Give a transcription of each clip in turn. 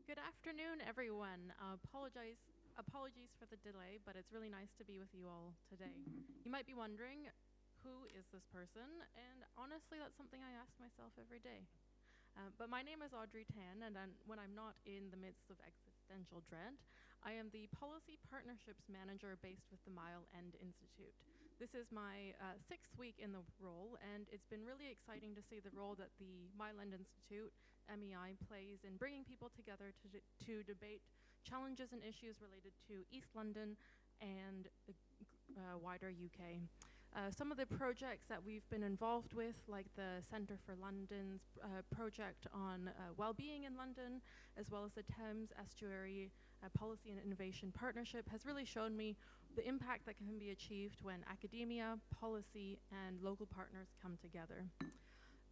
Good afternoon, everyone. Apologies for the delay, but it's really nice to be with you all today. You might be wondering, who is this person? And honestly, that's something I ask myself every day. But my name is Audrey Tan, and when I'm not in the midst of existential dread, I am the Policy Partnerships Manager based with the Mile End Institute. This is my 6th week in the role, and it's been really exciting to see the role that the Mile End Institute, MEI, plays in bringing people together to debate challenges and issues related to East London and the wider UK. Some of the projects that we've been involved with, like the Centre for London's project on well-being in London, as well as the Thames Estuary Policy and Innovation Partnership, has really shown me the impact that can be achieved when academia, policy, and local partners come together.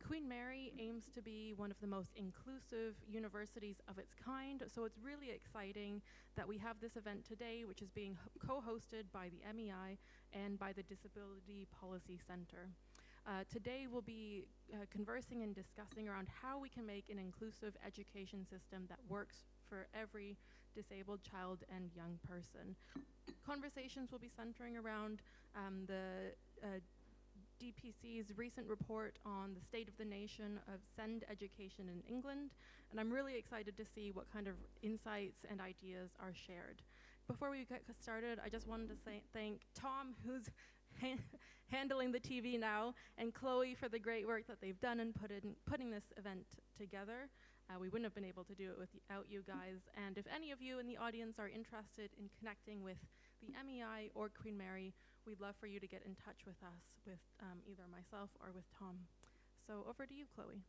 Queen Mary aims to be one of the most inclusive universities of its kind, so it's really exciting that we have this event today, which is being co-hosted by the MEI and by the Disability Policy Center. Today we'll be conversing and discussing around how we can make an inclusive education system that works for every disabled child and young person. Conversations will be centering around the DPC's recent report on the state of the nation of SEND education in England, and I'm really excited to see what kind of insights and ideas are shared. Before we get started, I just wanted to thank Tom, who's handling the TV now, and Chloe for the great work that they've done in putting this event together. We wouldn't have been able to do it without you guys, and if any of you in the audience are interested in connecting with the MEI or Queen Mary, we'd love for you to get in touch with us, with either myself or with Tom. So over to you, Chloe.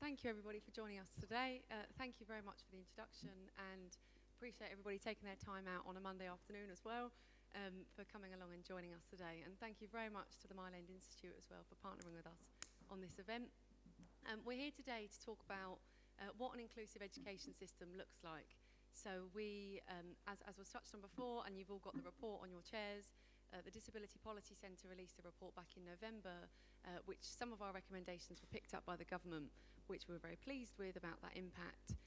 Thank you, everybody, for joining us today. Thank you very much for the introduction, and appreciate everybody taking their time out on a Monday afternoon as well for coming along and joining us today. And thank you very much to the Mile End Institute as well for partnering with us on this event. We're here today to talk about what an inclusive education system looks like. So we, as was touched on before, and you've all got the report on your chairs, the Disability Policy Centre released a report back in November, which some of our recommendations were picked up by the government, which we were very pleased with about that impact.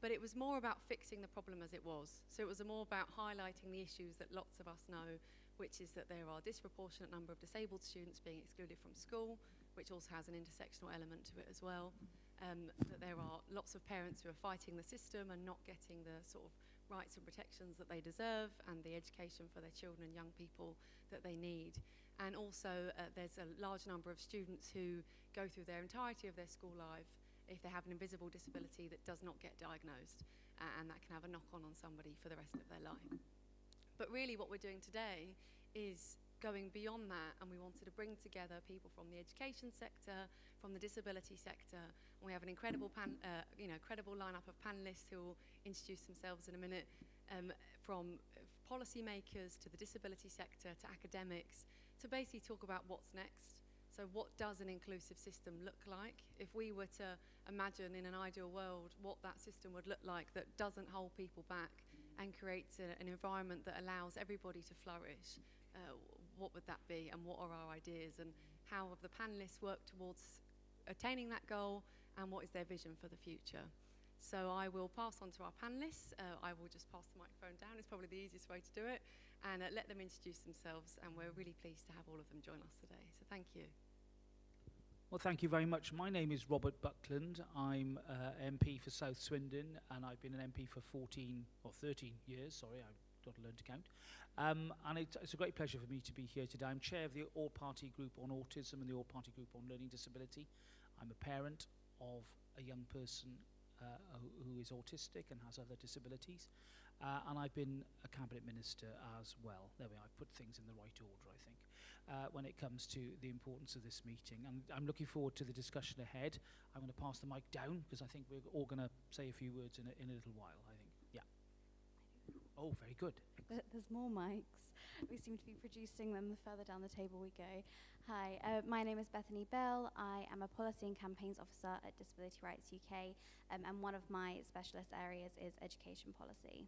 But it was more about fixing the problem as it was. So it was more about highlighting the issues that lots of us know, which is that there are a disproportionate number of disabled students being excluded from school, which also has an intersectional element to it as well. That there are lots of parents who are fighting the system and not getting the sort of rights and protections that they deserve and the education for their children and young people that they need. And also there's a large number of students who go through their entirety of their school life if they have an invisible disability that does not get diagnosed, and that can have a knock-on on somebody for the rest of their life. But really what we're doing today is going beyond that, and we wanted to bring together people from the education sector, from the disability sector, and we have an incredible credible lineup of panelists who will introduce themselves in a minute, from policymakers to the disability sector to academics, to basically talk about what's next. So what does an inclusive system look like? If we were to imagine in an ideal world what that system would look like that doesn't hold people back and creates an environment that allows everybody to flourish, what would that be, and what are our ideas, and how have the panelists worked towards attaining that goal, and what is their vision for the future? So I will pass on to our panelists. I will just pass the microphone down. It's probably the easiest way to do it, and let them introduce themselves, and we're really pleased to have all of them join us today. So thank you. Well, thank you very much. My name is Robert Buckland. I'm MP for South Swindon, and I've been an MP for 13 years. Sorry, I've got to learn to count. And it's a great pleasure for me to be here today. I'm chair of the All-Party Group on Autism and the All-Party Group on Learning Disability. I'm a parent of a young person who is autistic and has other disabilities. And I've been a cabinet minister as well. There we are, I've put things in the right order, I think, when it comes to the importance of this meeting. And I'm looking forward to the discussion ahead. I'm going to pass the mic down because I think we're all going to say a few words in a little while, I think. Yeah. Oh, very good. There's more mics. We seem to be producing them the further down the table we go. Hi, my name is Bethany Bell. I am a Policy and Campaigns Officer at Disability Rights UK, and one of my specialist areas is education policy.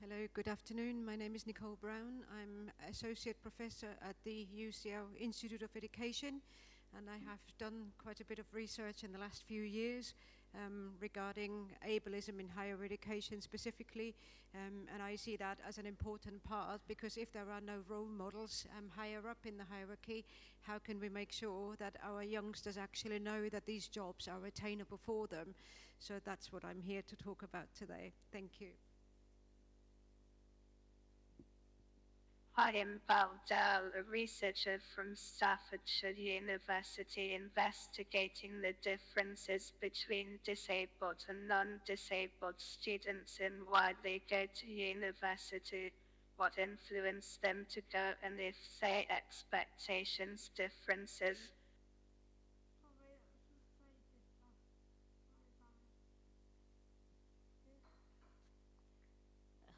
Hello, good afternoon. My name is Nicole Brown. I'm Associate Professor at the UCL Institute of Education, and I have done quite a bit of research in the last few years regarding ableism in higher education specifically, and I see that as an important part, because if there are no role models higher up in the hierarchy, how can we make sure that our youngsters actually know that these jobs are attainable for them? So that's what I'm here to talk about today. Thank you. I am Baldal, a researcher from Staffordshire University investigating the differences between disabled and non-disabled students in why they go to university, what influenced them to go, and if say expectations differences.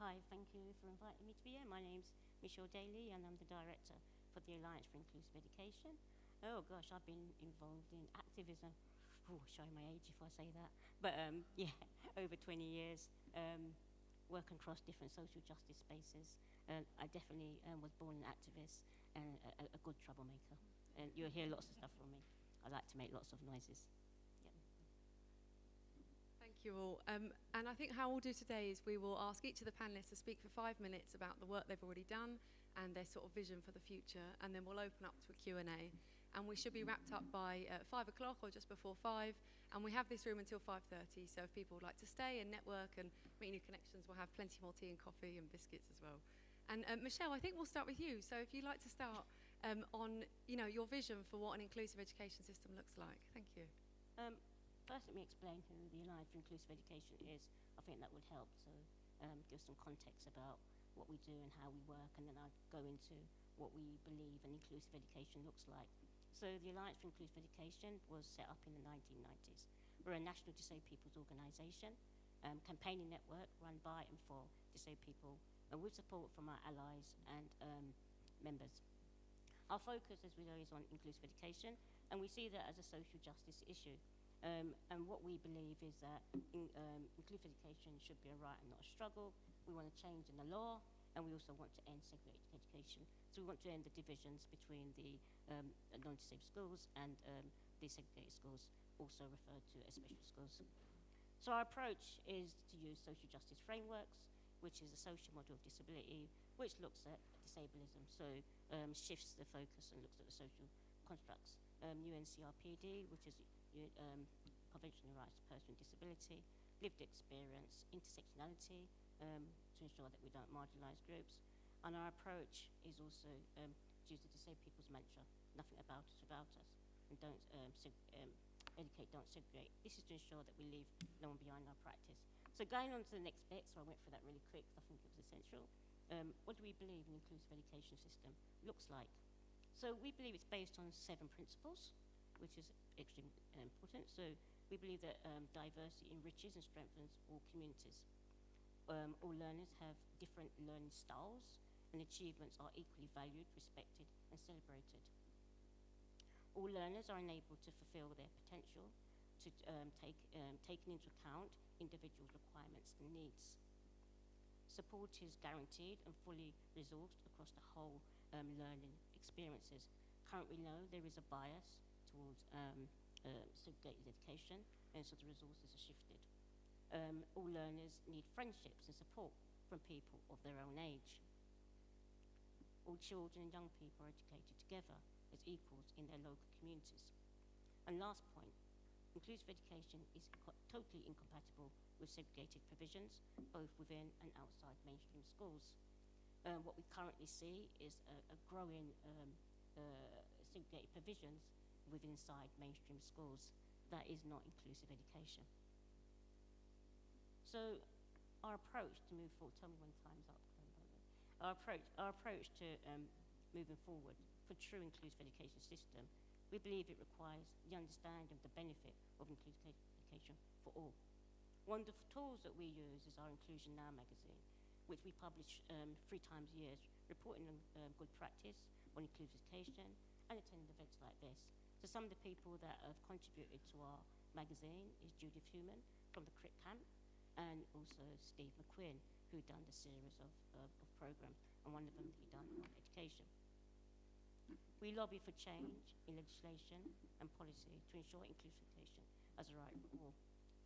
Hi, thank you for inviting me to be here. My name's Michelle Daly and I'm the Director for the Alliance for Inclusive Education. Oh gosh, I've been involved in activism, showing my age if I say that, but yeah, over 20 years, working across different social justice spaces. I definitely was born an activist and a good troublemaker. And you'll hear lots of stuff from me. I like to make lots of noises. Thank you all. And I think how we'll do today is we will ask each of the panelists to speak for 5 minutes about the work they've already done and their sort of vision for the future, and then we'll open up to a Q&A. And we should be wrapped up by 5 o'clock or just before 5, and we have this room until 5:30, so if people would like to stay and network and meet new connections, we'll have plenty more tea and coffee and biscuits as well. And Michelle, I think we'll start with you. So if you'd like to start on your vision for what an inclusive education system looks like. Thank you. First, let me explain who the Alliance for Inclusive Education is. I think that would help to give some context about what we do and how we work, and then I'll go into what we believe an inclusive education looks like. So the Alliance for Inclusive Education was set up in the 1990s. We're a national disabled people's organisation, campaigning network run by and for disabled people, and with support from our allies and members. Our focus, as we know, is on inclusive education, and we see that as a social justice issue. And what we believe is that inclusive education should be a right and not a struggle. We want to change in the law, and we also want to end segregated education. So we want to end the divisions between the non-disabled schools and the segregated schools, also referred to as special schools. So our approach is to use social justice frameworks, which is a social model of disability, which looks at disableism, so shifts the focus and looks at the social constructs. UNCRPD, which is Convention on Rights of Person with Disability, lived experience, intersectionality, to ensure that we don't marginalise groups. And our approach is also to use the disabled people's mantra, nothing about us without us, and don't educate, don't segregate. This is to ensure that we leave no one behind in our practice. So going on to the next bit, so I went through that really quick, I think it was essential. What do we believe an inclusive education system looks like? So we believe it's based on 7 principles, which is extremely important. So we believe that diversity enriches and strengthens all communities. All learners have different learning styles, and achievements are equally valued, respected, and celebrated. All learners are enabled to fulfill their potential, to taking into account individuals' requirements and needs. Support is guaranteed and fully resourced across the whole learning experiences. Currently, no, there is a bias towards segregated education, and so the resources are shifted. All learners need friendships and support from people of their own age. All children and young people are educated together as equals in their local communities. And last point, inclusive education is totally incompatible with segregated provisions, both within and outside mainstream schools. What we currently see is a growing segregated provisions within inside mainstream schools. That is not inclusive education. So our approach to move forward, tell me when time's up. Our approach to moving forward for true inclusive education system, we believe it requires the understanding of the benefit of inclusive education for all. One of the tools that we use is our Inclusion Now magazine, which we publish 3 times a year, reporting on good practice on inclusive education and attending events like this. So some of the people that have contributed to our magazine is Judith Human from the CRIT camp, and also Steve McQueen, who done the series of programs, and one of them he done on education. We lobby for change in legislation and policy to ensure inclusive education as a right for all.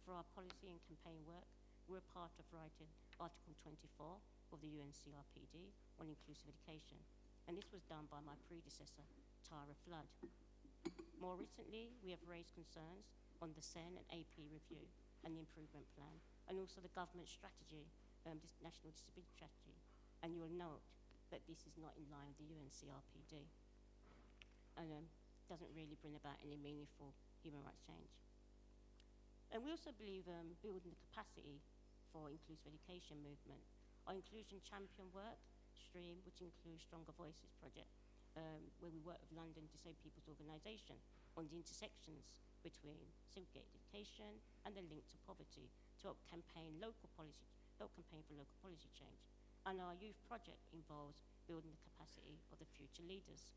For our policy and campaign work, we're a part of writing Article 24 of the UNCRPD on inclusive education, and this was done by my predecessor, Tara Flood. More recently, we have raised concerns on the SEN and AP review and the improvement plan, and also the government strategy, this National Disability Strategy, and you'll note that this is not in line with the UNCRPD and doesn't really bring about any meaningful human rights change. And we also believe building the capacity for inclusive education movement. Our Inclusion Champion work stream, which includes Stronger Voices project, where we work with London Disabled People's Organisation on the intersections between segregated education and the link to poverty to help campaign for local policy change. And our youth project involves building the capacity of the future leaders.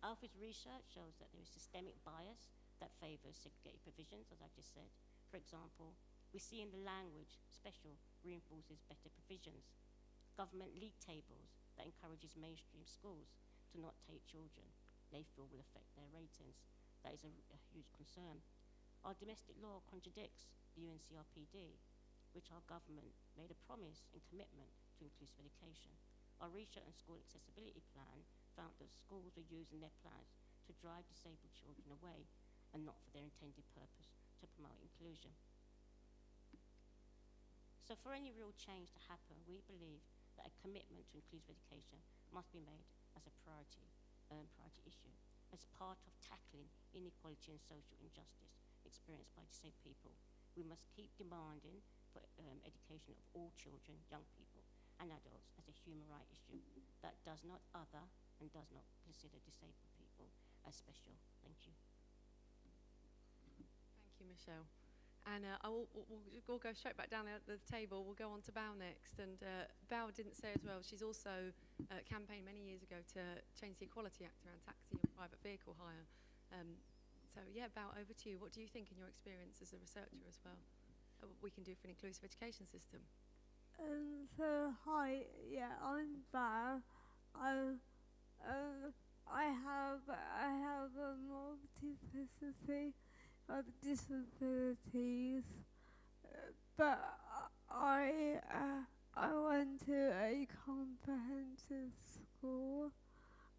Alfred's research shows that there is systemic bias that favours segregated provisions, as I just said. For example, we see in the language special reinforces better provisions. Government league tables that encourages mainstream schools to not take children they feel will affect their ratings. That is a huge concern. Our domestic law contradicts the UNCRPD, which our government made a promise and commitment to inclusive education. Our research and school accessibility plan found that schools were using their plans to drive disabled children away and not for their intended purpose to promote inclusion. So for any real change to happen, we believe that a commitment to inclusive education must be made as a priority issue, as part of tackling inequality and social injustice experienced by disabled people. We must keep demanding for education of all children, young people and adults as a human rights issue that does not other and does not consider disabled people as special. Thank you. Thank you, Michelle. And we'll go straight back down the table. We'll go on to Bao next. And Bao didn't say as well, she's also campaigned many years ago to change the Equality Act around taxi and private vehicle hire. So yeah, Bao, over to you. What do you think in your experience as a researcher as well, what we can do for an inclusive education system? So hi, yeah, I'm Bao. I have a multiplicity of disabilities, but I went to a comprehensive school,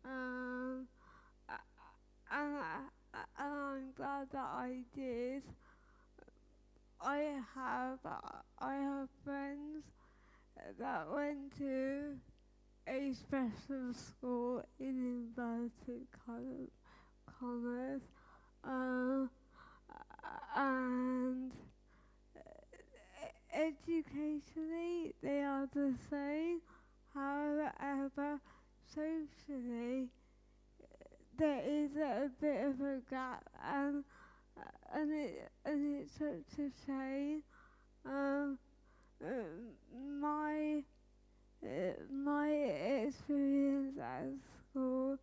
and I'm glad that I did. I have friends that went to a special school in inverted commas, and educationally they are the same. However, socially there is a bit of a gap, and it's such a shame. My experience at school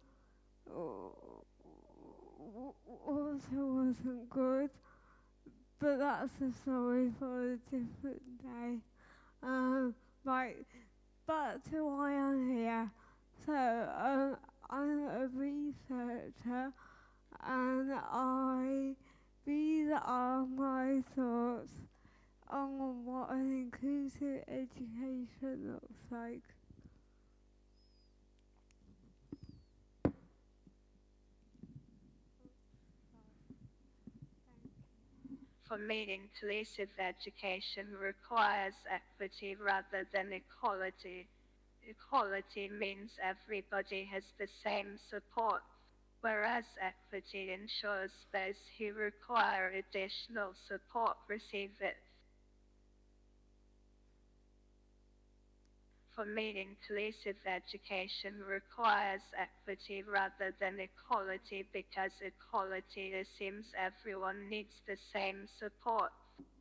also wasn't good, but that's a story for a different day. Right, back to why I'm here. So I'm a researcher, and these are my thoughts on what an inclusive education looks like. For me, inclusive education requires equity rather than equality. Equality means everybody has the same support, whereas equity ensures those who require additional support receive it. For me, inclusive education requires equity rather than equality because equality assumes everyone needs the same support,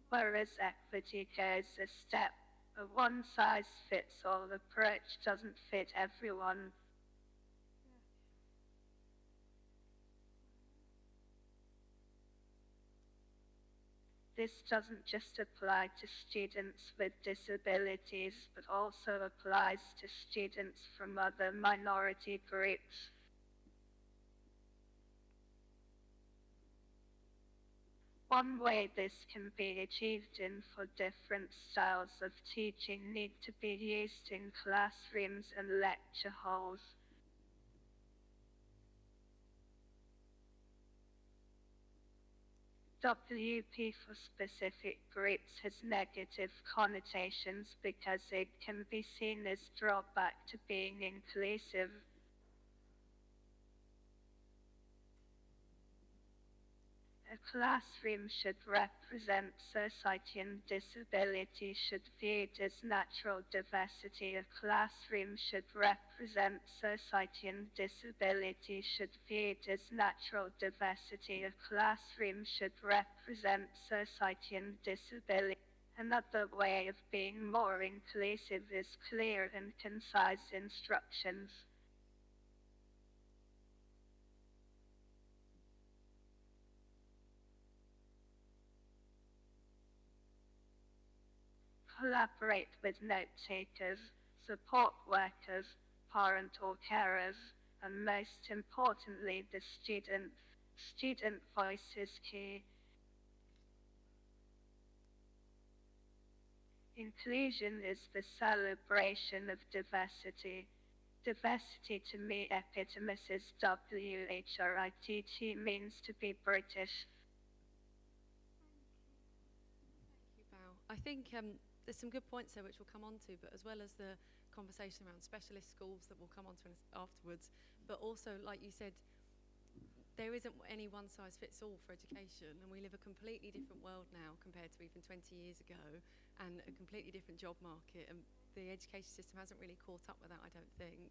whereas equity goes a step. A one-size-fits-all approach doesn't fit everyone. This doesn't just apply to students with disabilities, but also applies to students from other minority groups. One way this can be achieved in for different styles of teaching need to be used in classrooms and lecture halls. WP for specific groups has negative connotations because it can be seen as drawback to being inclusive. A classroom should represent society, and disability should be viewed as natural diversity. A classroom should represent society, and disability should be viewed as natural diversity. A classroom should represent society and disability. Another way of being more inclusive is clear and concise instructions. Collaborate with note takers, support workers, parent or carers, and most importantly the student. Student voice is key. Inclusion is the celebration of diversity. Diversity to me epitomizes WHRITT means to be British. Thank you, Val. I think there's some good points there which we'll come on to, but as well as the conversation around specialist schools that we'll come on to afterwards, but also, like you said, there isn't any one-size-fits-all for education, and we live a completely different world now compared to even 20 years ago, and a completely different job market, and the education system hasn't really caught up with that, I don't think.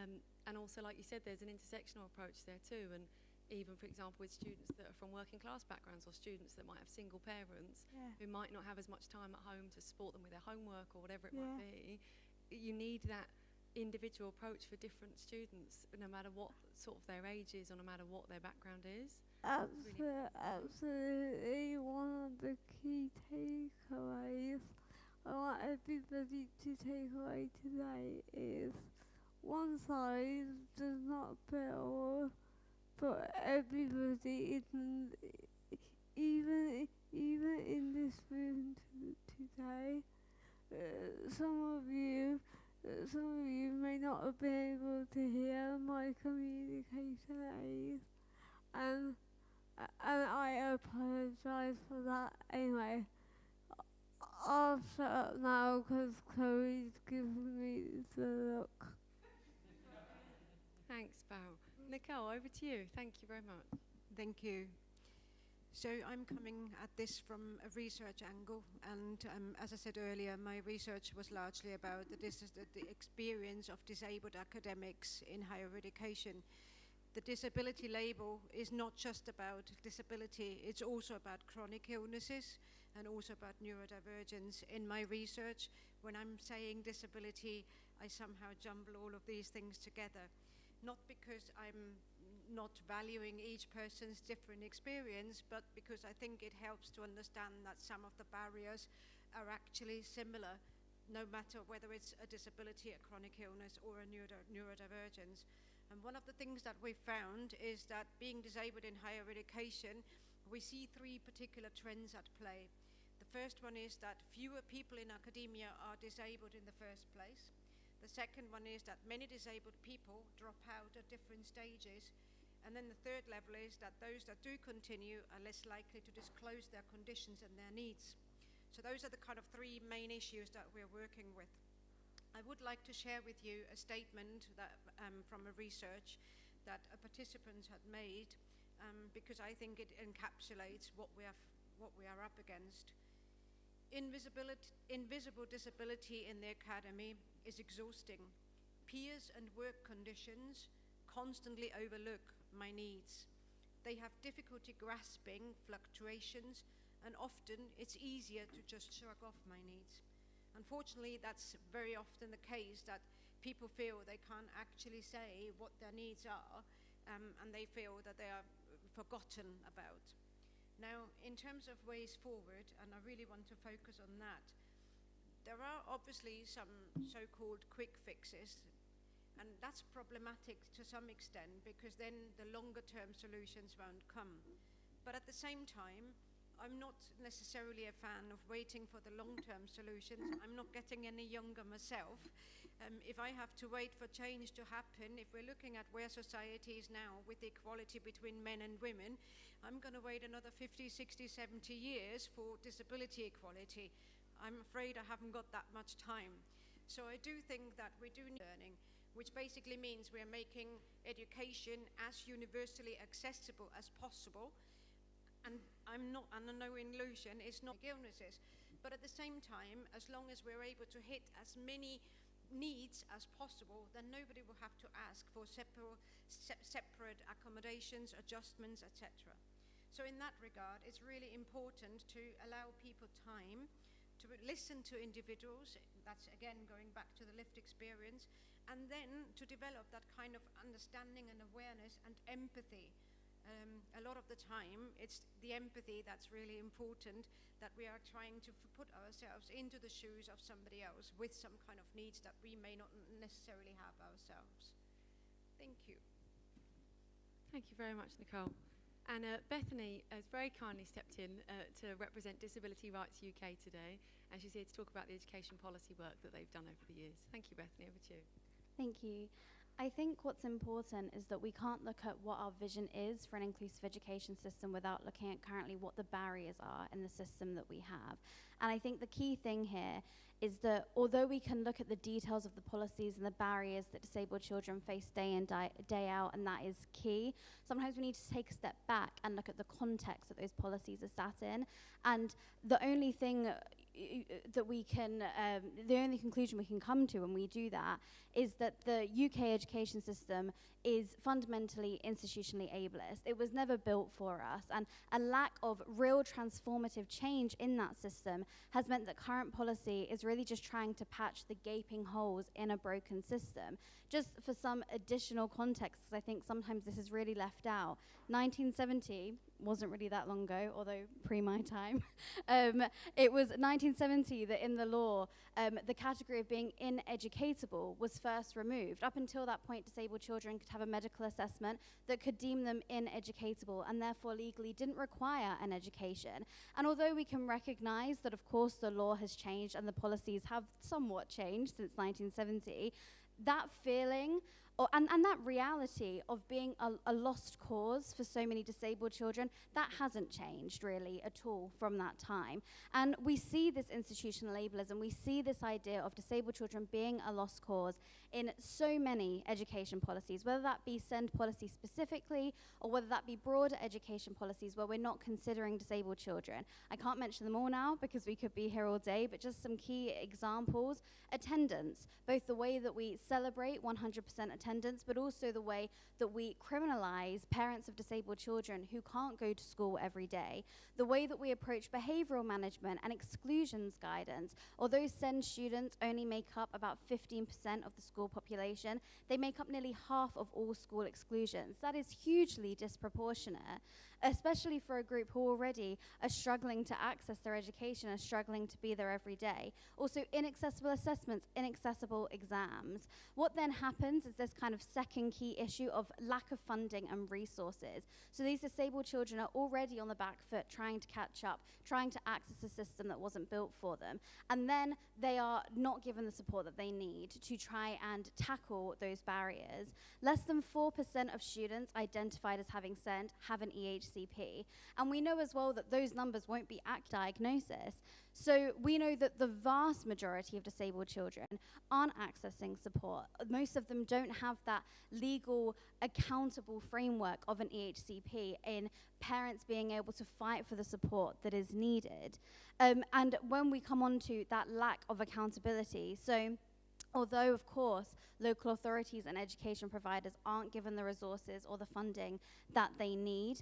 And also, like you said, there's an intersectional approach there too, and even, for example, with students that are from working class backgrounds, or students that might have single parents who might not have as much time at home to support them with their homework or whatever it might be, you need that individual approach for different students, no matter what sort of their age is or no matter what their background is. Absolutely, one of the key takeaways I want everybody to take away today is one size does not fit all for everybody, even in this room today. Some of you may not have been able to hear my communication aids, and I apologise for that. Anyway, I'll shut up now because Chloe's giving me the look. Thanks, Val. Nicole, over to you. Thank you very much. Thank you. So I'm coming at this from a research angle, and as I said earlier, my research was largely about the experience of disabled academics in higher education. The disability label is not just about disability, it's also about chronic illnesses and also about neurodivergence. In my research, when I'm saying disability, I somehow jumble all of these things together. Not because I'm not valuing each person's different experience, but because I think it helps to understand that some of the barriers are actually similar, no matter whether it's a disability, a chronic illness, or a neurodivergence. And one of the things that we found is that being disabled in higher education, we see three particular trends at play. The first one is that fewer people in academia are disabled in the first place. The second one is that many disabled people drop out at different stages. And then the third level is that those that do continue are less likely to disclose their conditions and their needs. So those are the kind of three main issues that we're working with. I would like to share with you a statement that, from a research that a participant had made, because I think it encapsulates what we are up against. Invisible disability in the academy is exhausting. Peers and work conditions constantly overlook my needs. They have difficulty grasping fluctuations, and often it's easier to just shrug off my needs. Unfortunately, that's very often the case, that people feel they can't actually say what their needs are, and they feel that they are forgotten about. Now, in terms of ways forward, and I really want to focus on that, there are obviously some so-called quick fixes, and that's problematic to some extent because then the longer-term solutions won't come. But at the same time, I'm not necessarily a fan of waiting for the long-term solutions. I'm not getting any younger myself. If I have to wait for change to happen, if we're looking at where society is now with the equality between men and women, I'm going to wait another 50, 60, 70 years for disability equality. I'm afraid I haven't got that much time. So I do think that we do need learning, which basically means we're making education as universally accessible as possible. And I know illusion, it's not illnesses. But at the same time, as long as we're able to hit as many needs as possible, then nobody will have to ask for separate accommodations, adjustments, etc. So in that regard, it's really important to allow people time to listen to individuals. That's again going back to the lived experience, and then to develop that kind of understanding and awareness and empathy. A lot of the time, it's the empathy that's really important, that we are trying to put ourselves into the shoes of somebody else with some kind of needs that we may not necessarily have ourselves. Thank you. Thank you very much, Nicole. And Bethany has very kindly stepped in to represent Disability Rights UK today, and she's here to talk about the education policy work that they've done over the years. Thank you, Bethany. Over to you. Thank you. I think what's important is that we can't look at what our vision is for an inclusive education system without looking at currently what the barriers are in the system that we have. And I think the key thing here is that although we can look at the details of the policies and the barriers that disabled children face day in, day out, and that is key, sometimes we need to take a step back and look at the context that those policies are sat in. And the only thing that we can, the only conclusion we can come to when we do that is that the UK education system is fundamentally institutionally ableist. It was never built for us, and a lack of real transformative change in that system has meant that current policy is really just trying to patch the gaping holes in a broken system. Just for some additional context, because I think sometimes this is really left out, 1970 wasn't really that long ago, although pre my time. It was 1970 that in the law, the category of being ineducatable was first removed. Up until that point, disabled children could have a medical assessment that could deem them ineducatable and therefore legally didn't require an education. And although we can recognize that, of course, the law has changed and the policies have somewhat changed since 1970, that feeling and that reality of being a lost cause for so many disabled children, that hasn't changed really at all from that time. And we see this institutional ableism, we see this idea of disabled children being a lost cause in so many education policies, whether that be SEND policy specifically, or whether that be broader education policies where we're not considering disabled children. I can't mention them all now because we could be here all day, but just some key examples. Attendance, both the way that we celebrate 100% attendance, but also the way that we criminalize parents of disabled children who can't go to school every day, the way that we approach behavioral management and exclusions guidance. Although SEND students only make up about 15% of the school population, they make up nearly half of all school exclusions. That is hugely disproportionate, especially for a group who already are struggling to access their education, are struggling to be there every day. Also, inaccessible assessments, inaccessible exams. What then happens is this kind of second key issue of lack of funding and resources. So these disabled children are already on the back foot trying to catch up, trying to access a system that wasn't built for them. And then they are not given the support that they need to try and tackle those barriers. Less than 4% of students identified as having SEND have an EHCP. And we know as well that those numbers won't be ACT diagnosis. So we know that the vast majority of disabled children aren't accessing support. Most of them don't have that legal, accountable framework of an EHCP in parents being able to fight for the support that is needed. And when we come on to that lack of accountability, so Although, of course, local authorities and education providers aren't given the resources or the funding that they need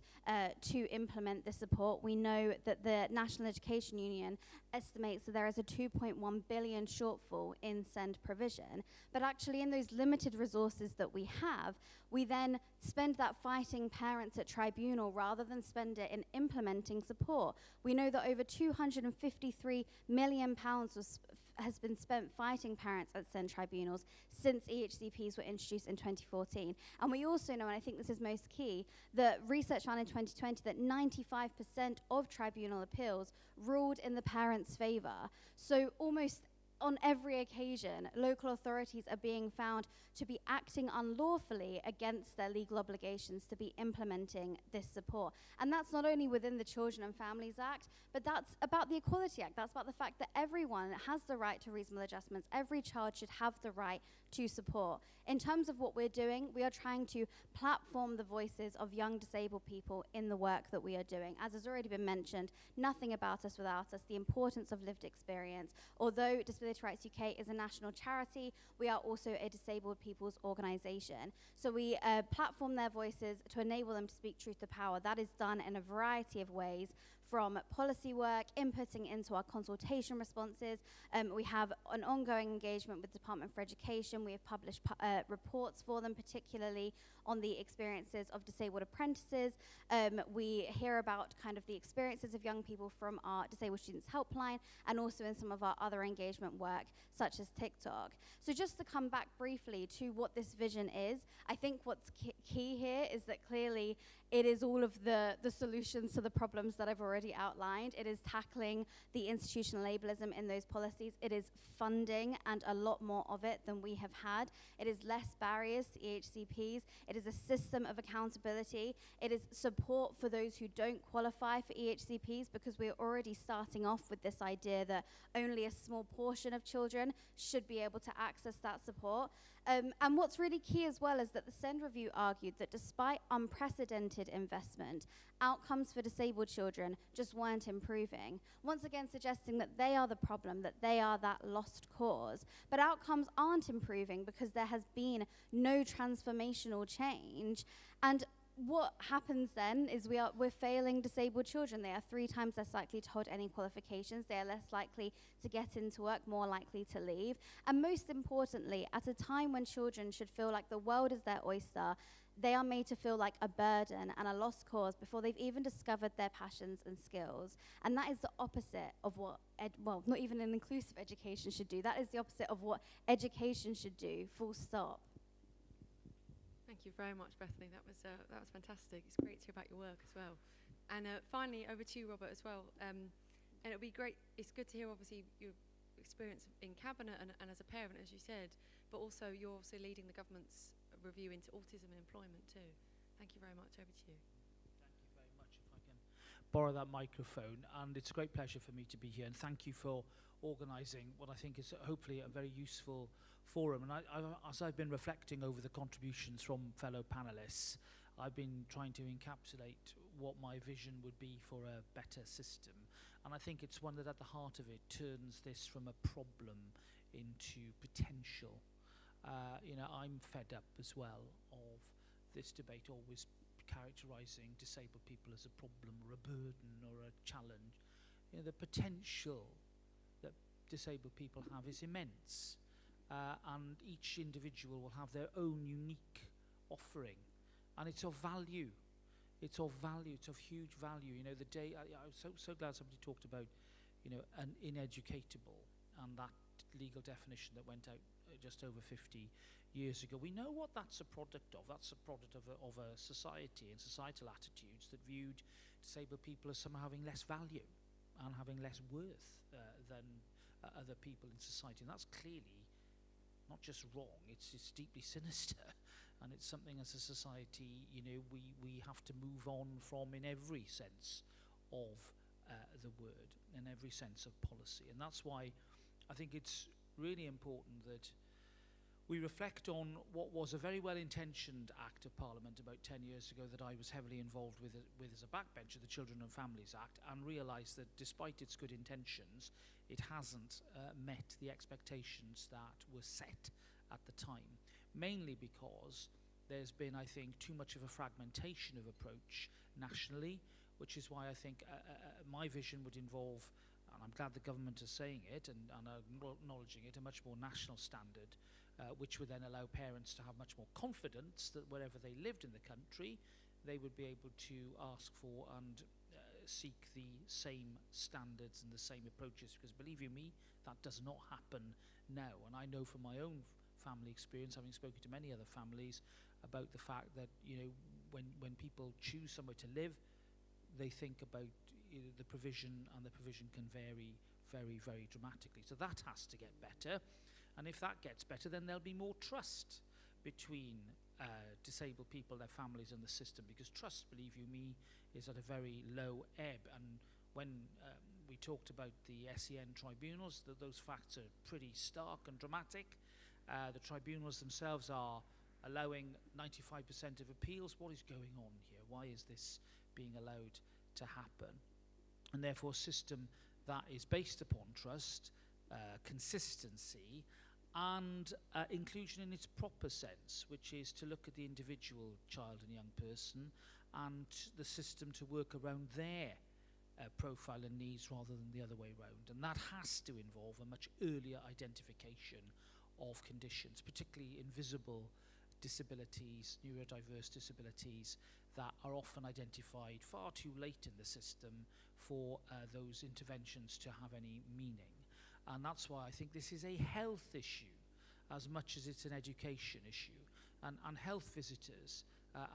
to implement this support, we know that the National Education Union estimates that there is a 2.1 billion shortfall in SEND provision. But actually, in those limited resources that we have, we then spend that fighting parents at tribunal rather than spend it in implementing support. We know that over £253 million has been spent fighting parents at SEND tribunals since EHCPs were introduced in 2014. And we also know, and I think this is most key, that research found in 2020 that 95% of tribunal appeals ruled in the parents' favour. So almost on every occasion, local authorities are being found to be acting unlawfully against their legal obligations to be implementing this support. And that's not only within the Children and Families Act, but that's about the Equality Act. That's about the fact that everyone has the right to reasonable adjustments. Every child should have the right to support. In terms of what we're doing, we are trying to platform the voices of young disabled people in the work that we are doing. As has already been mentioned, nothing about us without us, the importance of lived experience. Although Disability Rights UK is a national charity, we are also a disabled people's organisation. So we platform their voices to enable them to speak truth to power. That is done in a variety of ways, from policy work, inputting into our consultation responses. We have an ongoing engagement with the Department for Education. We have published reports for them, particularly on the experiences of disabled apprentices. We hear about kind of the experiences of young people from our Disabled Students Helpline, and also in some of our other engagement work, such as TikTok. So just to come back briefly to what this vision is, I think what's key here is that clearly it is all of the solutions to the problems that I've already outlined. It is tackling the institutional ableism in those policies. It is funding, and a lot more of it than we have had. It is less barriers to EHCPs. It is a system of accountability. It is support for those who don't qualify for EHCPs, because we're already starting off with this idea that only a small portion of children should be able to access that support. And what's really key as well is that the SEND review argued that despite unprecedented investment, outcomes for disabled children just weren't improving, once again suggesting that they are the problem, that they are that lost cause. But outcomes aren't improving because there has been no transformational change. And what happens then is we're failing disabled children. They are 3 times less likely to hold any qualifications. They are less likely to get into work, more likely to leave. And most importantly, at a time when children should feel like the world is their oyster, they are made to feel like a burden and a lost cause before they've even discovered their passions and skills. And that is the opposite of what, not even an inclusive education should do. That is the opposite of what education should do, full stop. Thank you very much, Bethany. That was fantastic. It's great to hear about your work as well. And finally, over to you, Robert, as well. And it'll be great. It's good to hear, obviously, your experience in cabinet and as a parent, as you said, but also you're also leading the government's review into autism and employment too. Thank you very much. Over to you. Thank you very much. If I can borrow that microphone, and it's a great pleasure for me to be here, and thank you for organising what I think is hopefully a very useful forum. And as I've been reflecting over the contributions from fellow panelists, I've been trying to encapsulate what my vision would be for a better system. And I think it's one that at the heart of it turns this from a problem into potential. I'm fed up as well of this debate always characterising disabled people as a problem or a burden or a challenge. The potential that disabled people have is immense. And each individual will have their own unique offering, and it's of value. It's of value. It's of huge value. The day I was so glad somebody talked about, an ineducatable, and that legal definition that went out just over 50 years ago. We know what that's a product of. That's a product of a society and societal attitudes that viewed disabled people as somehow having less value and having less worth than other people in society. And that's clearly not just wrong, it's deeply sinister, and it's something as a society, we have to move on from in every sense of the word, in every sense of policy. And that's why I think it's really important that we reflect on what was a very well-intentioned Act of Parliament about 10 years ago that I was heavily involved with as a backbencher, the Children and Families Act, and realise that despite its good intentions, it hasn't met the expectations that were set at the time, mainly because there's been, I think, too much of a fragmentation of approach nationally, which is why I think my vision would involve, and I'm glad the government is saying it and acknowledging it, a much more national standard, which would then allow parents to have much more confidence that wherever they lived in the country, they would be able to ask for and seek the same standards and the same approaches. Because believe you me, that does not happen now. And I know from my own family experience, having spoken to many other families, about the fact that, you know, when people choose somewhere to live, they think about the provision, and the provision can vary very, very dramatically. So that has to get better. And if that gets better, then there'll be more trust between disabled people, their families, and the system, because trust, believe you me, is at a very low ebb. And when we talked about the SEN tribunals, those facts are pretty stark and dramatic. The tribunals themselves are allowing 95% of appeals. What is going on here? Why is this being allowed to happen? And therefore a system that is based upon trust, consistency, and inclusion in its proper sense, which is to look at the individual child and young person and the system to work around their profile and needs rather than the other way around. And that has to involve a much earlier identification of conditions, particularly invisible disabilities, neurodiverse disabilities, that are often identified far too late in the system for those interventions to have any meaning. And that's why I think this is a health issue as much as it's an education issue. And health visitors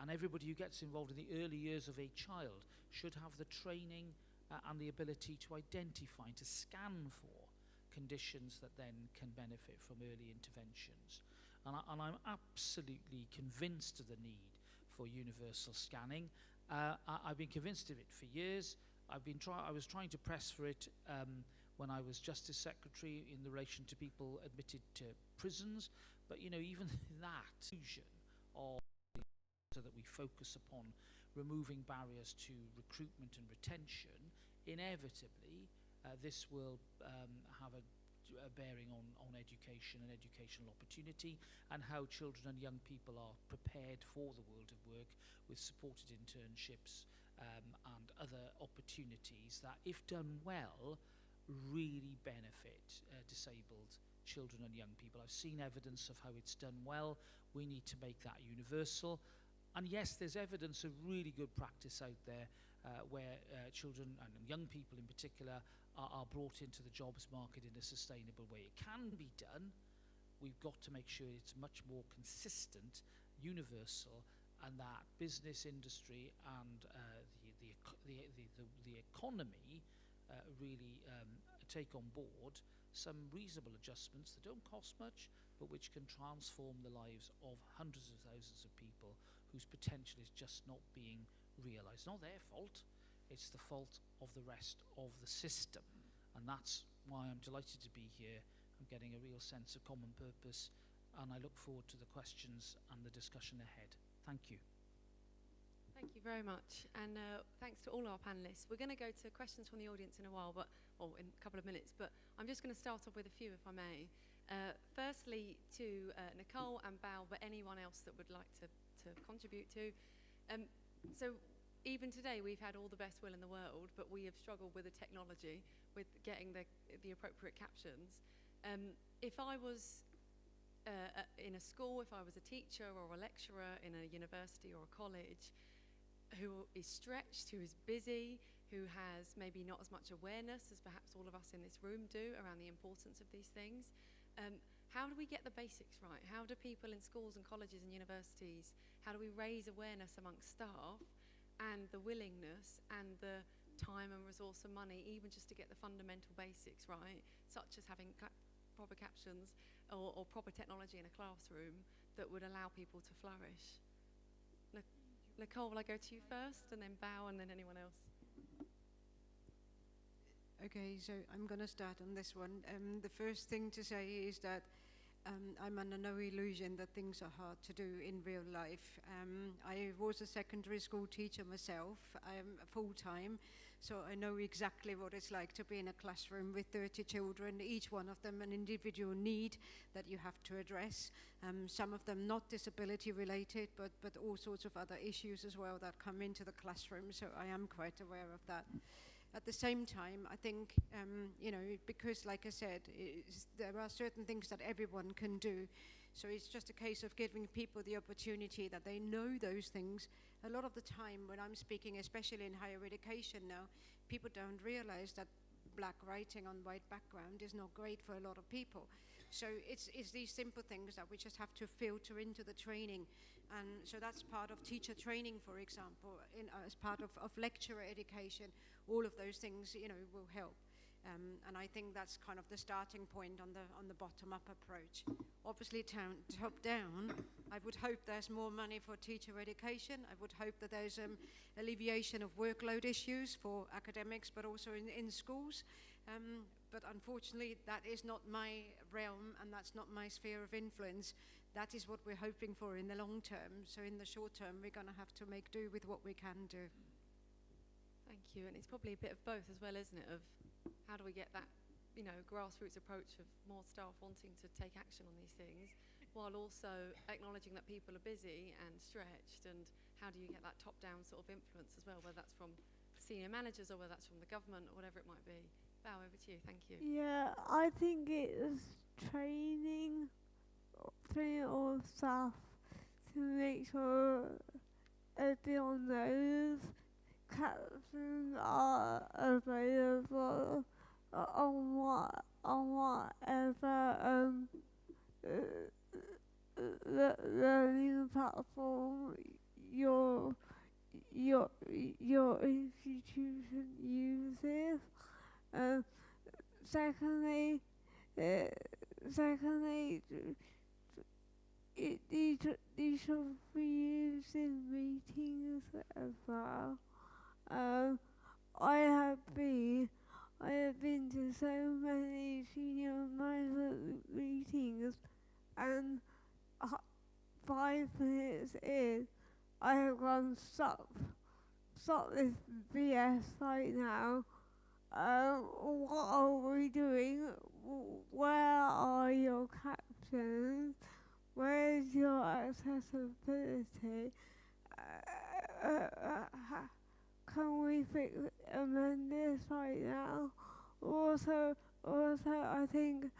and everybody who gets involved in the early years of a child should have the training and the ability to identify and to scan for conditions that then can benefit from early interventions. And I'm absolutely convinced of the need for universal scanning. I've been convinced of it for years. I was trying to press for it when I was Justice Secretary in relation to people admitted to prisons. But, you know, even that fusion of so that we focus upon removing barriers to recruitment and retention, inevitably this will have a bearing on education and educational opportunity, and how children and young people are prepared for the world of work with supported internships and other opportunities that, if done well, really benefit disabled children and young people. I've seen evidence of how it's done well. We need to make that universal. And yes, there's evidence of really good practice out there where children and young people in particular are brought into the jobs market in a sustainable way. It can be done. We've got to make sure it's much more consistent, universal, and that business, industry, and the economy really take on board some reasonable adjustments that don't cost much, but which can transform the lives of hundreds of thousands of people whose potential is just not being realised. Not their fault, it's the fault of the rest of the system. And that's why I'm delighted to be here. I'm getting a real sense of common purpose, and I look forward to the questions and the discussion ahead. Thank you. Thank you very much, and thanks to all our panellists. We're going to go to questions from the audience in a while, or in a couple of minutes, but I'm just going to start off with a few, if I may. Firstly, to Nicole and Bao, but anyone else that would like to contribute to. So even today, we've had all the best will in the world, but we have struggled with the technology, with getting the appropriate captions. If I was in a school, if I was a teacher or a lecturer in a university or a college, who is stretched, who is busy, who has maybe not as much awareness as perhaps all of us in this room do around the importance of these things. How do we get the basics right? How do people in schools and colleges and universities, how do we raise awareness amongst staff and the willingness and the time and resource and money, even just to get the fundamental basics right, such as having proper captions or proper technology in a classroom that would allow people to flourish? Nicole, will I go to you first, and then Bao, and then anyone else? Okay, so I'm going to start on this one. The first thing to say is that I'm under no illusion that things are hard to do in real life. I was a secondary school teacher myself, full-time, so I know exactly what it's like to be in a classroom with 30 children, each one of them an individual need that you have to address. Some of them not disability related, but all sorts of other issues as well that come into the classroom, so I am quite aware of that. At the same time, I think, because like I said, there are certain things that everyone can do. So it's just a case of giving people the opportunity that they know those things. A lot of the time when I'm speaking, especially in higher education now, people don't realize that black writing on white background is not great for a lot of people. So it's these simple things that we just have to filter into the training. And so that's part of teacher training, for example, as part of lecturer education. All of those things, will help. And I think that's kind of the starting point on the bottom-up approach. Obviously, top down, I would hope there's more money for teacher education. I would hope that there's alleviation of workload issues for academics, but also in schools. But unfortunately, that is not my realm, and that's not my sphere of influence. That is what we're hoping for in the long term. So in the short term, we're going to have to make do with what we can do. Thank you. And it's probably a bit of both as well, isn't it? Of how do we get that, grassroots approach of more staff wanting to take action on these things, while also acknowledging that people are busy and stretched, and how do you get that top-down sort of influence as well, whether that's from senior managers or whether that's from the government or whatever it might be. Val, over to you. Thank you. Yeah, I think it's training all staff to make sure everyone knows captions are available on whatever learning platform your institution uses. Secondly, these should be used in meetings as well. I have been to so many senior management meetings, and 5 minutes in, I have gone, stop this BS right now. What are we doing? Where are your captions? Where is your accessibility? Can we amend this right now? Also, I think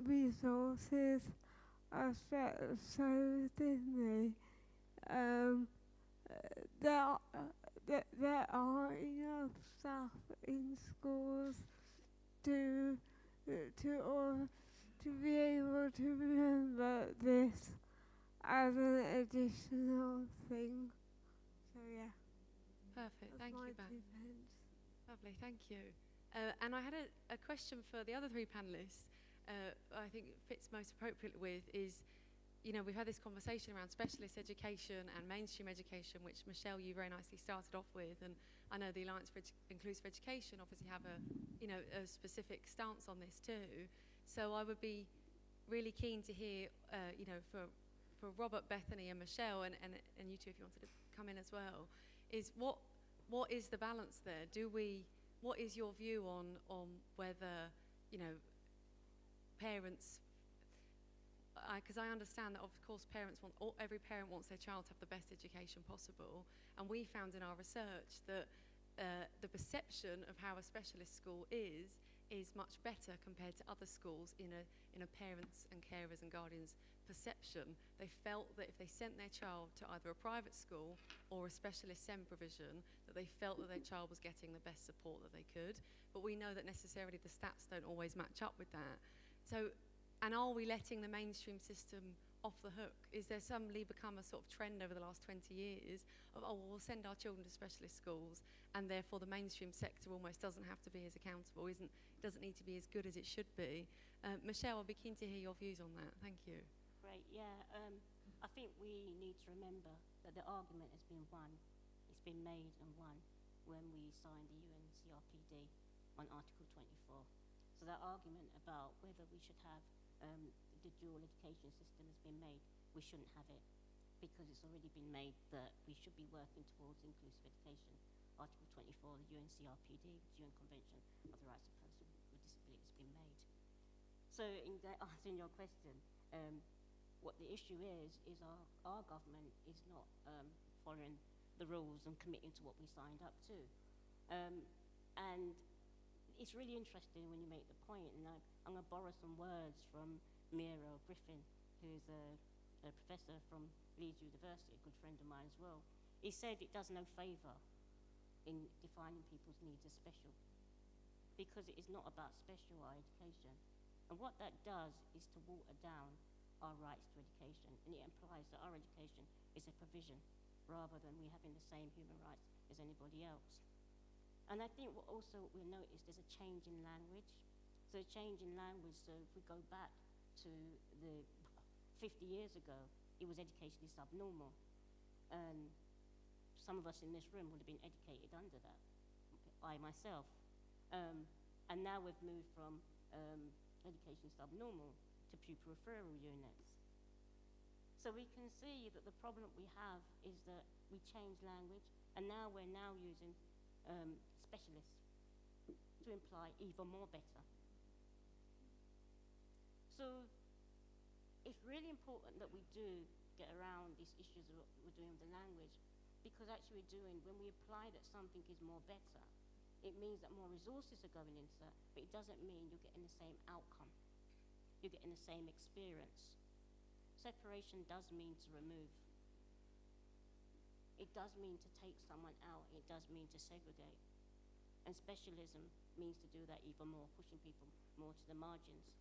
resources are stretched so thinly. There aren't enough staff in schools to be able to remember this as an additional thing. So yeah. Perfect. Thank you, Val. Lovely. Thank you. And I had a question for the other 3 panellists. I think it fits most appropriately with is, we've had this conversation around specialist education and mainstream education, which Michelle, you very nicely started off with, and I know the Alliance for Inclusive Education obviously have a specific stance on this too. So I would be really keen to hear, for Robert, Bethany, and Michelle, and you two, if you wanted to come in as well, is what is the balance there? What is your view on whether, parents, because I understand that of course every parent wants their child to have the best education possible, and we found in our research that the perception of how a specialist school is much better compared to other schools in a parents and carers and guardians perception. They felt that if they sent their child to either a private school or a specialist SEND provision, that they felt that their child was getting the best support that they could. But we know that necessarily the stats don't always match up with that. So, and are we letting the mainstream system off the hook? Is there suddenly become a sort of trend over the last 20 years of, we'll send our children to specialist schools, and therefore the mainstream sector almost doesn't have to be as accountable, doesn't need to be as good as it should be? Michelle, I'll be keen to hear your views on that. Thank you. Great, yeah. I think we need to remember that the argument has been won. It's been made and won when we signed the UNCRPD on Article 24. So that argument about whether we should have a the dual education system has been made, we shouldn't have it, because it's already been made that we should be working towards inclusive education. Article 24 of the UNCRPD, the UN Convention of the Rights of Persons with Disabilities, has been made. So in answering your question, what the issue is our government is not following the rules and committing to what we signed up to. And it's really interesting when you make the point, and I'm going to borrow some words from Mira Griffin, who is a professor from Leeds University, a good friend of mine as well. He said it does no favour in defining people's needs as special, because it is not about special education. And what that does is to water down our rights to education, and it implies that our education is a provision rather than we having the same human rights as anybody else. And I think what also we'll notice, there's a change in language. So a change in language, so if we go back to the 50 years ago, it was educationally subnormal. And some of us in this room would have been educated under that, I myself. And now we've moved from education subnormal to pupil referral units. So we can see that the problem we have is that we change language, and now we're using specialists to imply even more better. So it's really important that we do get around these issues of what we're doing with the language, because actually when we apply that something is more better, it means that more resources are going into that, but it doesn't mean you're getting the same outcome. You're getting the same experience. Separation does mean to remove. It does mean to take someone out. It does mean to segregate. And specialism means to do that even more, pushing people more to the margins.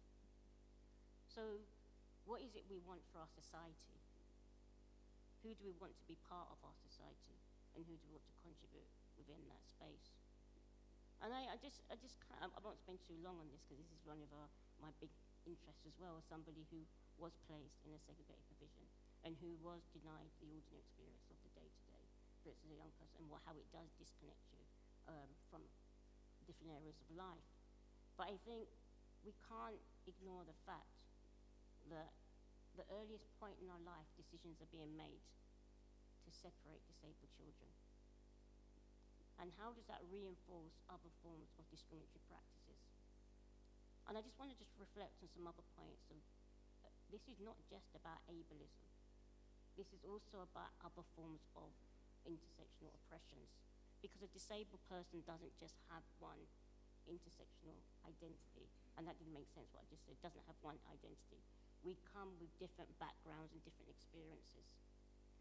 So what is it we want for our society? Who do we want to be part of our society? And who do we want to contribute within that space? And I won't spend too long on this, because this is one of my big interests as well, as somebody who was placed in a segregated provision and who was denied the ordinary experience of the day-to-day experience as a young person, and how it does disconnect you from different areas of life. But I think we can't ignore the fact that the earliest point in our life, decisions are being made to separate disabled children. And how does that reinforce other forms of discriminatory practices? And I just want to reflect on some other points. This is not just about ableism. This is also about other forms of intersectional oppressions. Because a disabled person doesn't just have one intersectional identity. And that didn't make sense what I just said. It doesn't have one identity. We come with different backgrounds and different experiences.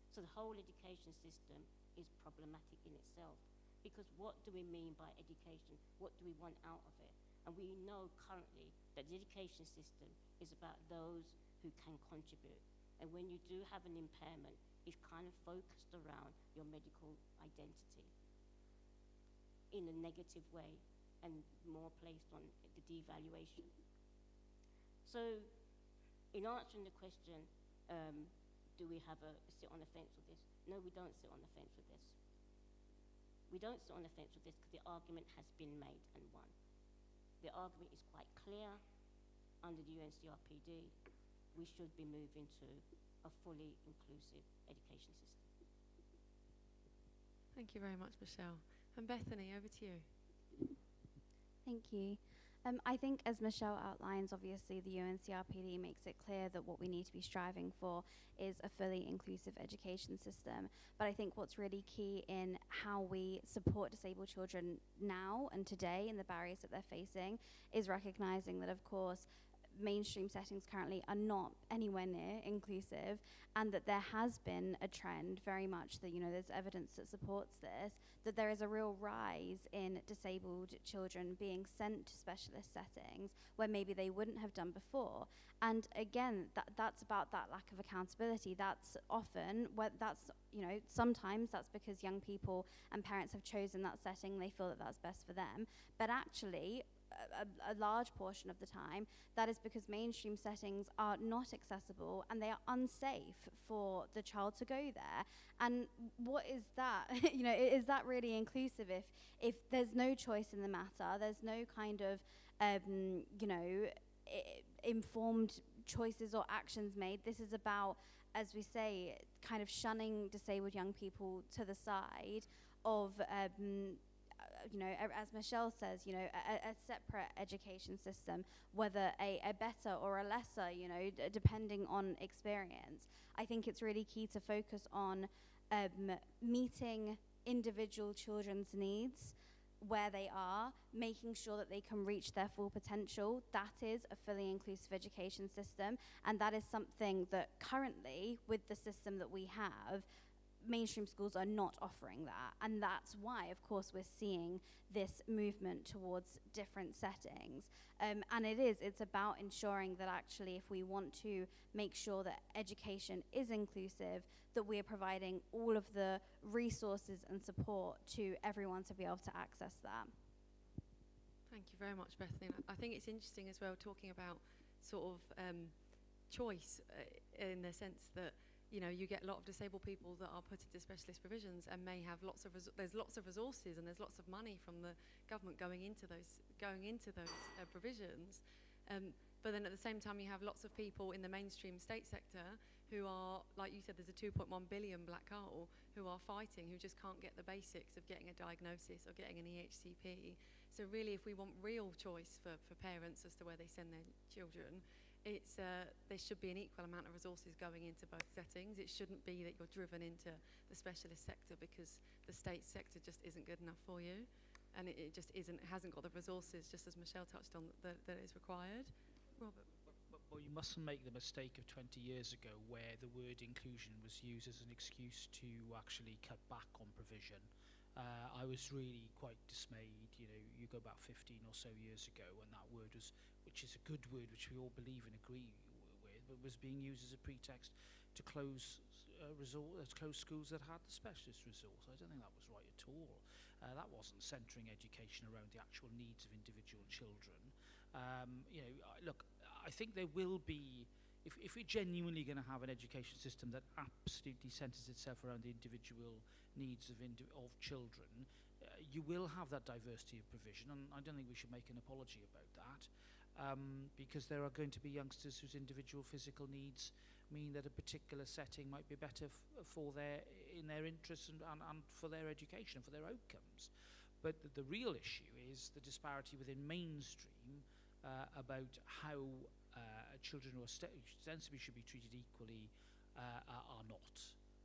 So the whole education system is problematic in itself. Because what do we mean by education? What do we want out of it? And we know currently that the education system is about those who can contribute. And when you do have an impairment, it's kind of focused around your medical identity in a negative way, and more placed on the devaluation. So in answering the question, do we have sit on the fence with this? No, we don't sit on the fence with this. We don't sit on the fence with this because the argument has been made and won. The argument is quite clear. Under the UNCRPD, we should be moving to a fully inclusive education system. Thank you very much, Michelle. And Bethany, over to you. Thank you. I think, as Michelle outlines, obviously the UNCRPD makes it clear that what we need to be striving for is a fully inclusive education system. But I think what's really key in how we support disabled children now and today and the barriers that they're facing is recognizing that, of course, mainstream settings currently are not anywhere near inclusive, and that there has been a trend very much that, there's evidence that supports this, that there is a real rise in disabled children being sent to specialist settings where maybe they wouldn't have done before. And again, that's about that lack of accountability. That's often, sometimes that's because young people and parents have chosen that setting, they feel that that's best for them. But actually, a large portion of the time, that is because mainstream settings are not accessible and they are unsafe for the child to go there. And what is that? Is that really inclusive if there's no choice in the matter, there's no kind of, informed choices or actions made. This is about, as we say, kind of shunning disabled young people to the side of, you know, as Michelle says, you know, a separate education system, whether a better or a lesser, you know, depending on experience. I think it's really key to focus on meeting individual children's needs where they are, making sure that they can reach their full potential. That is a fully inclusive education system, and that is something that currently, with the system that we have, mainstream schools are not offering that. And that's why, of course, we're seeing this movement towards different settings. And it's about ensuring that actually, if we want to make sure that education is inclusive, that we're providing all of the resources and support to everyone to be able to access that. Thank you very much, Bethany. I think it's interesting as well talking about sort of choice in the sense that, you know, you get a lot of disabled people that are put into specialist provisions and may have there's lots of resources and there's lots of money from the government going into those provisions. But then at the same time, you have lots of people in the mainstream state sector who are, like you said, there's a 2.1 billion black hole, who are fighting, who just can't get the basics of getting a diagnosis or getting an EHCP. So really, if we want real choice for parents as to where they send their children, it's there should be an equal amount of resources going into both settings. It shouldn't be that you're driven into the specialist sector because the state sector just isn't good enough for you, and it just hasn't got the resources, just as Michelle touched on, that is required. Robert? Well, you mustn't make the mistake of 20 years ago where the word inclusion was used as an excuse to actually cut back on provision. I was really quite dismayed. You know, you go back 15 or so years ago when that word was, which is a good word, which we all believe and agree with, but was being used as a pretext to close schools that had the specialist resource. I don't think that was right at all. That wasn't centering education around the actual needs of individual children. You know, look, I think there will be, if we're genuinely going to have an education system that absolutely centres itself around the individual needs of children, you will have that diversity of provision, and I don't think we should make an apology about that, because there are going to be youngsters whose individual physical needs mean that a particular setting might be better for in their interests and for their education, for their outcomes. But the real issue is the disparity within mainstream about how children who are ostensibly should be treated equally are not.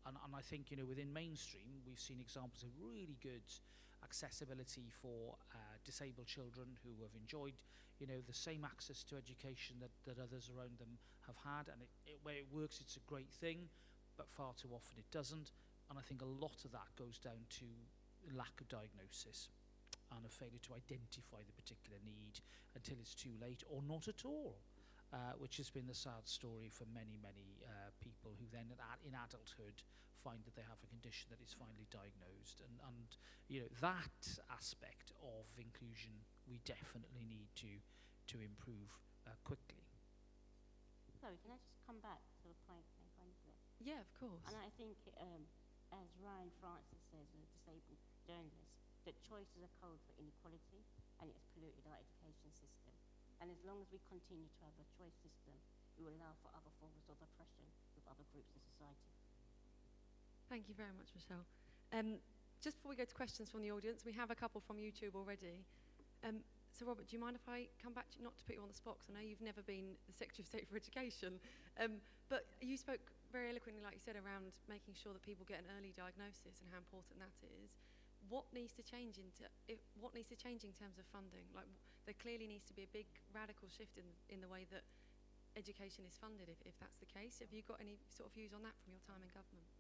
And I think, you know, within mainstream, we've seen examples of really good accessibility for disabled children who have enjoyed, you know, the same access to education that others around them have had. And where it works, it's a great thing, but far too often it doesn't. And I think a lot of that goes down to lack of diagnosis and a failure to identify the particular need until it's too late, or not at all, which has been the sad story for many, many people who then in adulthood find that they have a condition that is finally diagnosed. And you know, that aspect of inclusion we definitely need to improve quickly. Sorry, can I just come back to the point made by Nicola? Yeah, of course. And I think, as Ryan Francis says, a disabled journalist, that choice is a code for inequality, and it's polluted our education system. And as long as we continue to have a choice system, we will allow for other forms of oppression with other groups in society. Thank you very much, Michelle. Just before we go to questions from the audience, we have a couple from YouTube already. So Robert, do you mind if I come back to, not to put you on the spot, because I know you've never been the Secretary of State for Education, but you spoke very eloquently, like you said, around making sure that people get an early diagnosis and how important that is. What needs to change in terms of funding? Like, there clearly needs to be a big radical shift in the way that education is funded, if that's the case. Have you got any sort of views on that from your time in government?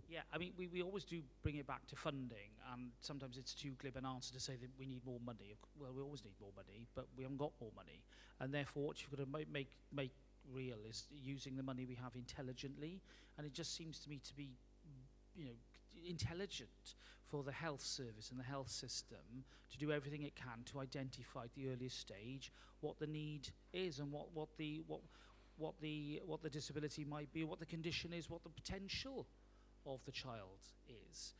Yeah, I mean, we always do bring it back to funding, and sometimes it's too glib an answer to say that we need more money. Well, we always need more money, but we haven't got more money, and therefore what you've got to make real is using the money we have intelligently, and it just seems to me to be, you know, intelligent for the health service and the health system to do everything it can to identify at the earliest stage what the need is and what the disability might be, what the condition is, what the potential of the child is,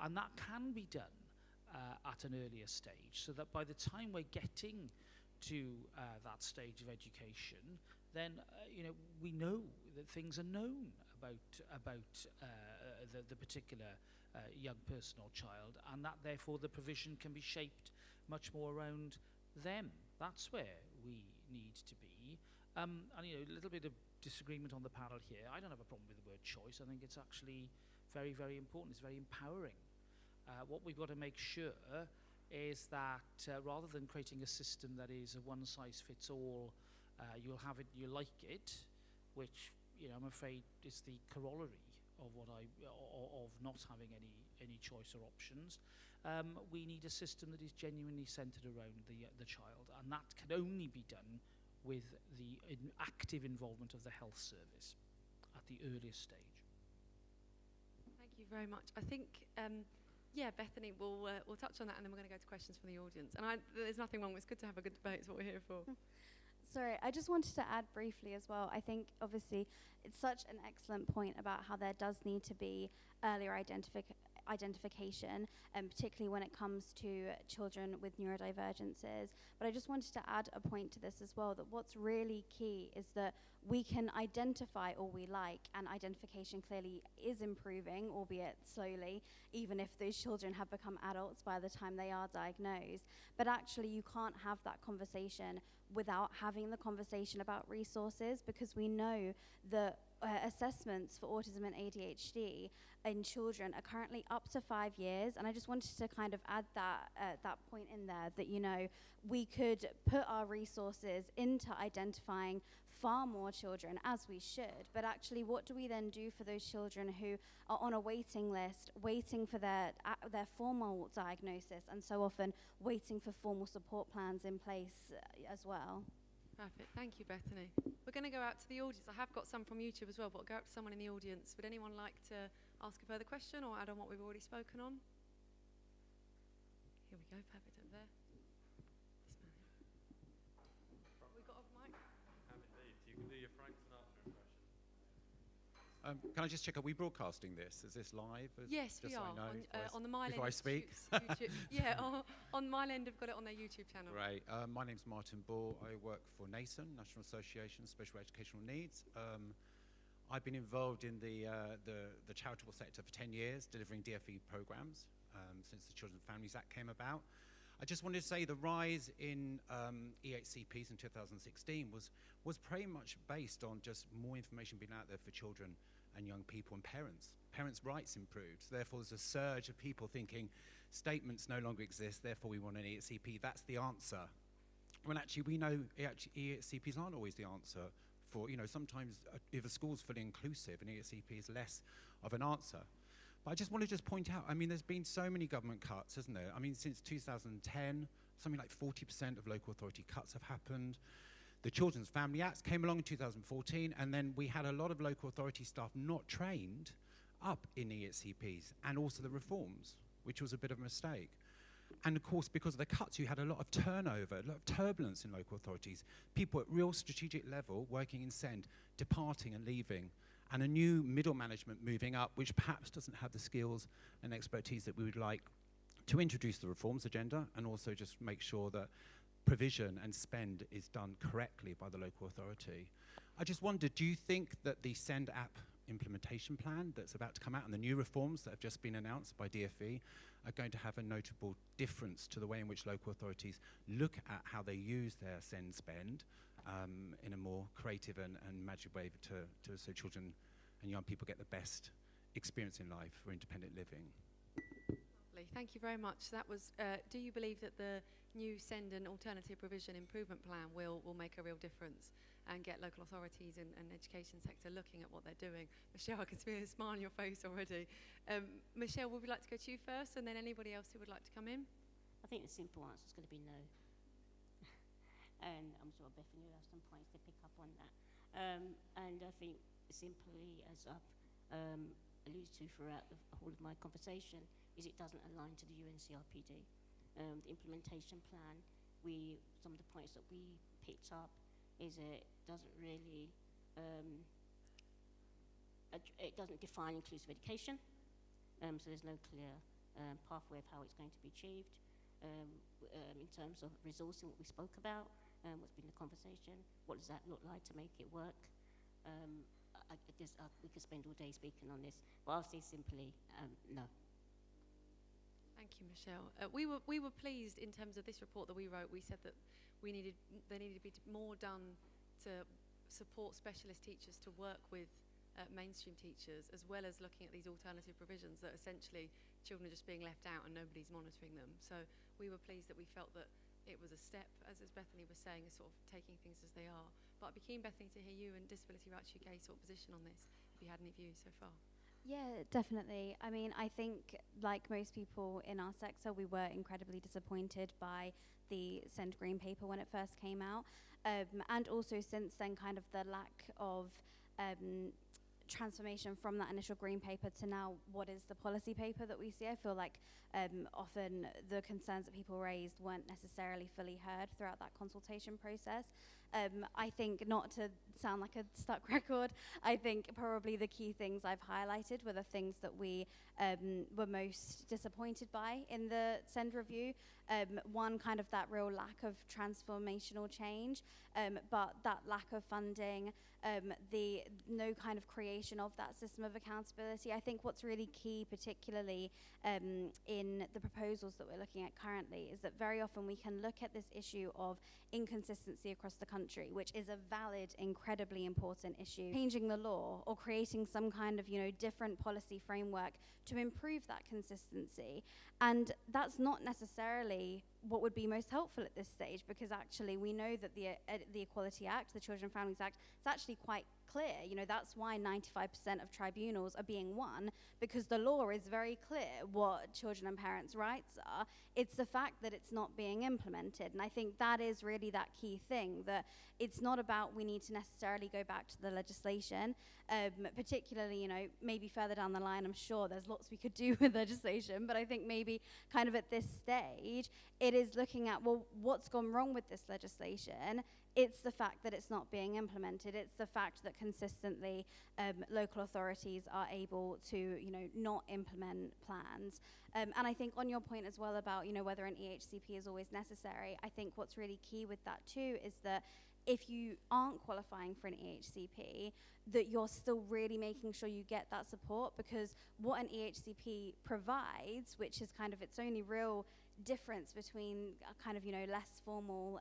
and that can be done at an earlier stage, so that by the time we're getting to that stage of education, then we know that things are known about the particular young person or child, and that therefore the provision can be shaped much more around them. That's where we need to be. And a little bit of disagreement on the panel here. I don't have a problem with the word choice. I think it's actually very, very important. It's very empowering. What we've got to make sure is that rather than creating a system that is a one-size-fits-all, you'll have it, you like it, which I'm afraid is the corollary of of not having any choice or options. We need a system that is genuinely centred around the child, and that can only be done with the active involvement of the health service at the earliest stage. Thank you very much. I think, Bethany, we'll touch on that, and then we're going to go to questions from the audience. And there's nothing wrong. It's good to have a good debate. It's what we're here for. Sorry, I just wanted to add briefly as well. I think, obviously, it's such an excellent point about how there does need to be earlier identification, particularly when it comes to children with neurodivergences. But I just wanted to add a point to this as well, that what's really key is that we can identify all we like, and identification clearly is improving, albeit slowly, even if those children have become adults by the time they are diagnosed. But actually, you can't have that conversation without having the conversation about resources, because we know that assessments for autism and ADHD in children are currently up to 5 years, and I just wanted to kind of add that point in there, that we could put our resources into identifying far more children, as we should, but actually what do we then do for those children who are on a waiting list, waiting for their formal diagnosis, and so often waiting for formal support plans in place as well? Perfect. Thank you, Bethany. We're going to go out to the audience. I have got some from YouTube as well, but I'll go out to someone in the audience. Would anyone like to ask a further question or add on what we've already spoken on? Here we go. Perfect. Over there. This man here. We got a mic? Have indeed. You can do your Frank Sinatra impression. Can I just check, are we broadcasting this? Is this live? Yes, just we so are. On the Mile before I speak? On Mile End, have got it on their YouTube channel. Right. My name's Martin Ball. I work for NASON, National Association of Special Educational Needs. I've been involved in the charitable sector for 10 years, delivering DFE programs since the Children and Families Act came about. I just wanted to say the rise in EHCPs in 2016 was pretty much based on just more information being out there for children and young people and parents. Parents' rights improved. Therefore, there's a surge of people thinking statements no longer exist, therefore we want an EHCP. That's the answer. When actually we know EHCPs aren't always the answer for, sometimes if a school's fully inclusive, an EHCP is less of an answer. But I just want to point out, there's been so many government cuts, hasn't there? Since 2010, something like 40% of local authority cuts have happened. The Children's Family Act came along in 2014, and then we had a lot of local authority staff not trained up in EHCPs, and also the reforms, which was a bit of a mistake. And of course, because of the cuts, you had a lot of turnover, a lot of turbulence in local authorities. People at real strategic level working in SEND, departing and leaving, and a new middle management moving up, which perhaps doesn't have the skills and expertise that we would like to introduce the reforms agenda, and also just make sure that provision and spend is done correctly by the local authority. I just wondered, do you think that the SEND app implementation plan that's about to come out and the new reforms that have just been announced by DFE are going to have a notable difference to the way in which local authorities look at how they use their SEND spend in a more creative and magic way so children and young people get the best experience in life for independent living? Lovely. Thank you very much. That was, do you believe that the new SEND and alternative provision improvement plan will make a real difference and get local authorities and education sector looking at what they're doing? Michelle, I can see a smile on your face already. Michelle, would we like to go to you first, and then anybody else who would like to come in? I think the simple answer is going to be no. And I'm sure Bethany will have some points to pick up on that. And I think simply, as I've alluded to throughout the whole of my conversation, is it doesn't align to the UNCRPD. The implementation plan, some of the points that we picked up is it doesn't really, it doesn't define inclusive education, so there's no clear pathway of how it's going to be achieved. In terms of resourcing, what we spoke about, What's been the conversation? What does that look like to make it work? I guess we could spend all day speaking on this, but I'll say simply, no. Thank you, Michelle. We were pleased in terms of this report that we wrote. We said that there needed to be more done to support specialist teachers to work with mainstream teachers, as well as looking at these alternative provisions that essentially children are just being left out and nobody's monitoring them. So we were pleased that we felt that it was a step, as Bethany was saying, is sort of taking things as they are. But I'd be keen, Bethany, to hear you and Disability Rights UK sort of position on this, if you had any views so far. Yeah, definitely. I mean, I think, like most people in our sector, we were incredibly disappointed by the Send Green paper when it first came out. And also since then, kind of the lack of transformation from that initial green paper to now what is the policy paper that we see. I feel like often the concerns that people raised weren't necessarily fully heard throughout that consultation process. I think, not to sound like a stuck record, I think probably the key things I've highlighted were the things that we were most disappointed by in the Send review. One, kind of that real lack of transformational change, but that lack of funding, the no kind of creation of that system of accountability. I think what's really key, particularly in the proposals that we're looking at currently, is that very often we can look at this issue of inconsistency across the country, which is a valid, incredibly important issue. Changing the law or creating some kind of, different policy framework to improve that consistency. And that's not necessarily what would be most helpful at this stage, because actually we know that the Equality Act, the Children and Families Act, is actually quite clear. That's why 95% of tribunals are being won, because the law is very clear what children and parents' rights are. It's the fact that it's not being implemented. And I think that is really that key thing, that it's not about we need to necessarily go back to the legislation, particularly, maybe further down the line, I'm sure there's lots we could do with legislation, but I think maybe kind of at this stage, it is looking at, well, what's gone wrong with this legislation? It's the fact that it's not being implemented. It's the fact that consistently local authorities are able to, not implement plans. And I think on your point as well about, whether an EHCP is always necessary, I think what's really key with that too is that if you aren't qualifying for an EHCP, that you're still really making sure you get that support, because what an EHCP provides, which is kind of its only real difference between kind of, less formal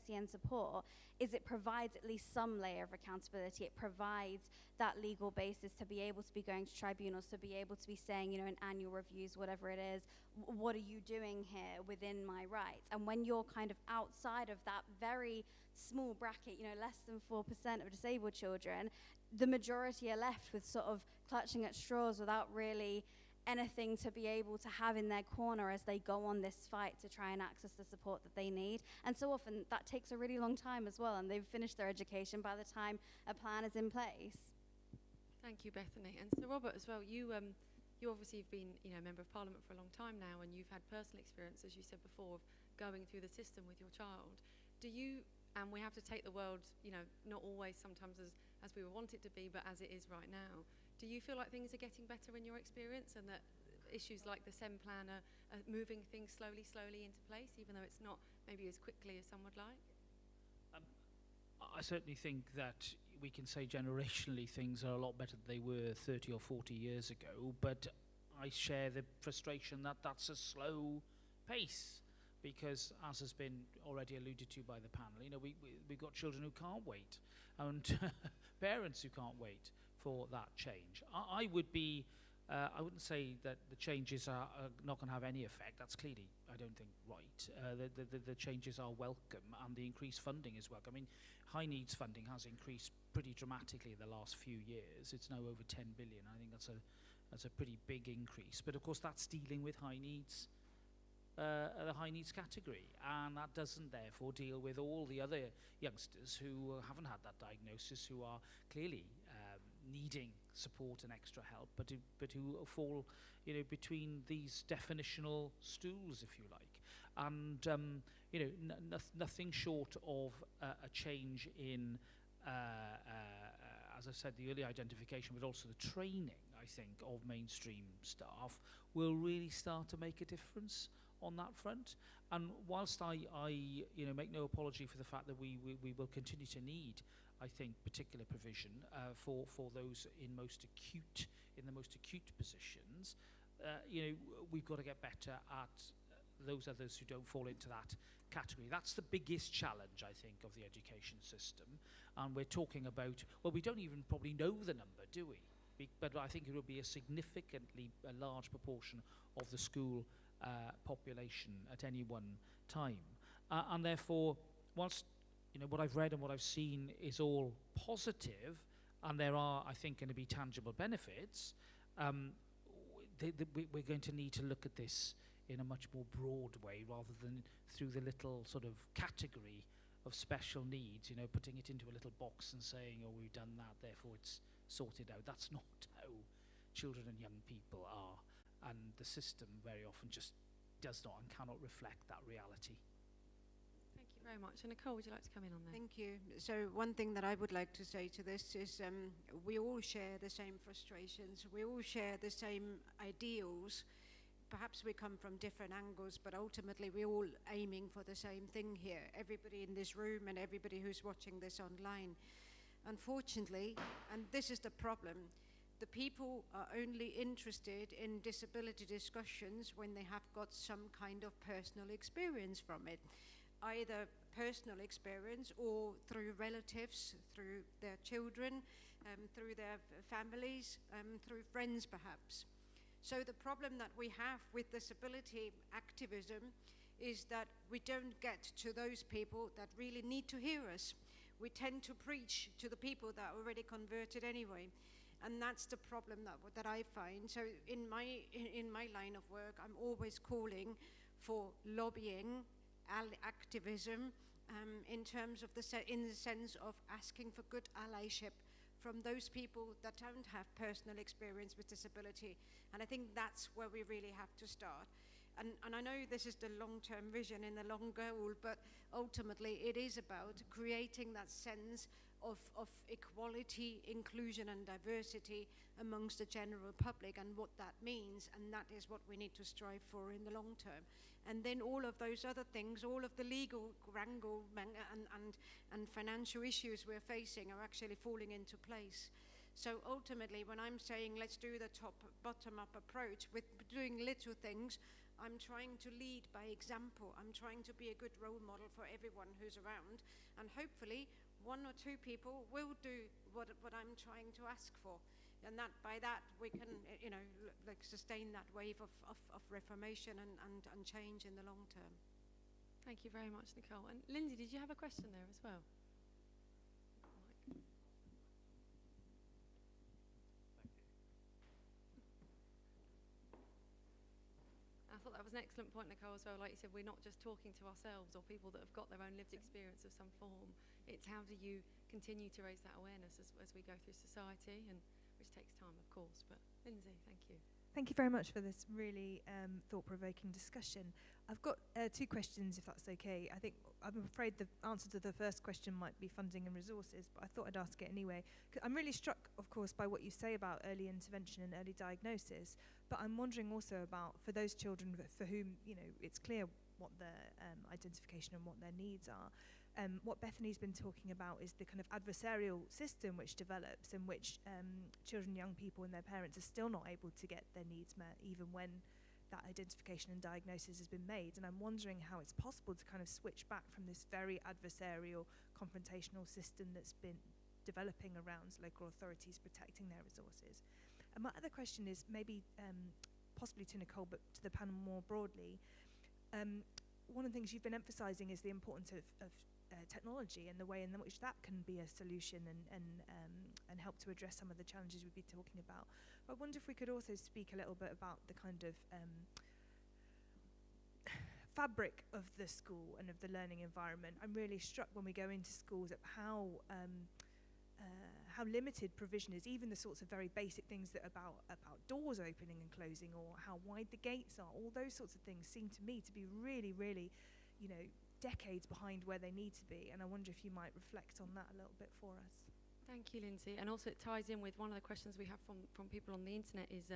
SEN support, is it provides at least some layer of accountability. It provides that legal basis to be able to be going to tribunals, to be able to be saying, in annual reviews, whatever it is, what are you doing here within my rights? And when you're kind of outside of that very small bracket, less than 4% of disabled children, the majority are left with sort of clutching at straws without really anything to be able to have in their corner as they go on this fight to try and access the support that they need. And so often that takes a really long time as well, and they've finished their education by the time a plan is in place. Thank you, Bethany. And so Robert as well, you obviously have been a Member of Parliament for a long time now, and you've had personal experience, as you said before, of going through the system with your child. Do you, and we have to take the world, not always sometimes as we would want it to be, but as it is right now, do you feel like things are getting better in your experience, and that issues like the SEN plan are moving things slowly into place, even though it's not maybe as quickly as some would like? I certainly think that we can say generationally things are a lot better than they were 30 or 40 years ago, but I share the frustration that that's a slow pace, because, as has been already alluded to by the panel, we've got children who can't wait, and parents who can't wait for that change. I wouldn't say that the changes are not going to have any effect. That's clearly, I don't think, right. The changes are welcome, and the increased funding is welcome. I mean, high needs funding has increased pretty dramatically in the last few years. It's now over 10 billion. I think that's a pretty big increase. But of course, that's dealing with high needs, the high needs category, and that doesn't therefore deal with all the other youngsters who haven't had that diagnosis, who are clearly needing support and extra help, but who fall, between these definitional stools, if you like. And nothing short of a change in, as I said, the early identification, but also the training, I think, of mainstream staff will really start to make a difference on that front. And whilst I make no apology for the fact that we will continue to need, I think, particular provision for those in the most acute positions, we've got to get better at those others who don't fall into that category. That's the biggest challenge, I think, of the education system. And we're talking about, well, we don't even probably know the number, do we? But I think it will be a large proportion of the school population at any one time. And therefore, whilst what I've read and what I've seen is all positive, and there are, I think, going to be tangible benefits, we're going to need to look at this in a much more broad way rather than through the little sort of category of special needs, putting it into a little box and saying, oh, we've done that, therefore it's sorted out. That's not how children and young people are, and the system very often just does not and cannot reflect that reality. Thank you very much. And Nicole, would you like to come in on that? Thank you. So one thing that I would like to say to this is we all share the same frustrations. We all share the same ideals. Perhaps we come from different angles, but ultimately we're all aiming for the same thing here. Everybody in this room and everybody who's watching this online. Unfortunately, and this is the problem, the people are only interested in disability discussions when they have got some kind of personal experience from it. Either personal experience or through relatives, through their children, through their families, through friends perhaps. So the problem that we have with disability activism is that we don't get to those people that really need to hear us. We tend to preach to the people that are already converted anyway. And that's the problem that I find. So in my line of work, I'm always calling for lobbying, activism, in terms of in the sense of asking for good allyship from those people that don't have personal experience with disability. And I think that's where we really have to start. And I know this is the long-term vision and the long goal, but ultimately it is about creating that sense of equality, inclusion and diversity amongst the general public and what that means, and that is what we need to strive for in the long term. And then all of those other things, all of the legal wrangle and financial issues we're facing are actually falling into place. So ultimately, when I'm saying let's do the bottom-up approach with doing little things, I'm trying to lead by example. I'm trying to be a good role model for everyone who's around, and hopefully one or two people will do what I'm trying to ask for. And by that we can, sustain that wave of reformation and change in the long term. Thank you very much, Nicole. And Lindsay, did you have a question there as well? I thought that was an excellent point, Nicole, as well. Like you said, we're not just talking to ourselves or people that have got their own lived experience of some form. It's how do you continue to raise that awareness as we go through society, and which takes time, of course. But Lindsay, thank you. Thank you very much for this really thought-provoking discussion. I've got two questions, if that's okay. I'm afraid the answer to the first question might be funding and resources, but I thought I'd ask it anyway. I'm really struck, of course, by what you say about early intervention and early diagnosis, but I'm wondering also about, for those children for whom it's clear what their identification and what their needs are, what Bethany's been talking about is the kind of adversarial system which develops, in which children, young people and their parents are still not able to get their needs met, even when that identification and diagnosis has been made. And I'm wondering how it's possible to kind of switch back from this very adversarial, confrontational system that's been developing around local authorities protecting their resources. And my other question is maybe possibly to Nicole, but to the panel more broadly. One of the things you've been emphasising is the importance of technology and the way in which that can be a solution and help to address some of the challenges we've been talking about. But I wonder if we could also speak a little bit about the kind of fabric of the school and of the learning environment. I'm really struck when we go into schools at how limited provision is, even the sorts of very basic things that about doors opening and closing, or how wide the gates are. All those sorts of things seem to me to be really, really, decades behind where they need to be. And I wonder if you might reflect on that a little bit for us. Thank you, Lindsay. And also it ties in with one of the questions we have from people on the internet is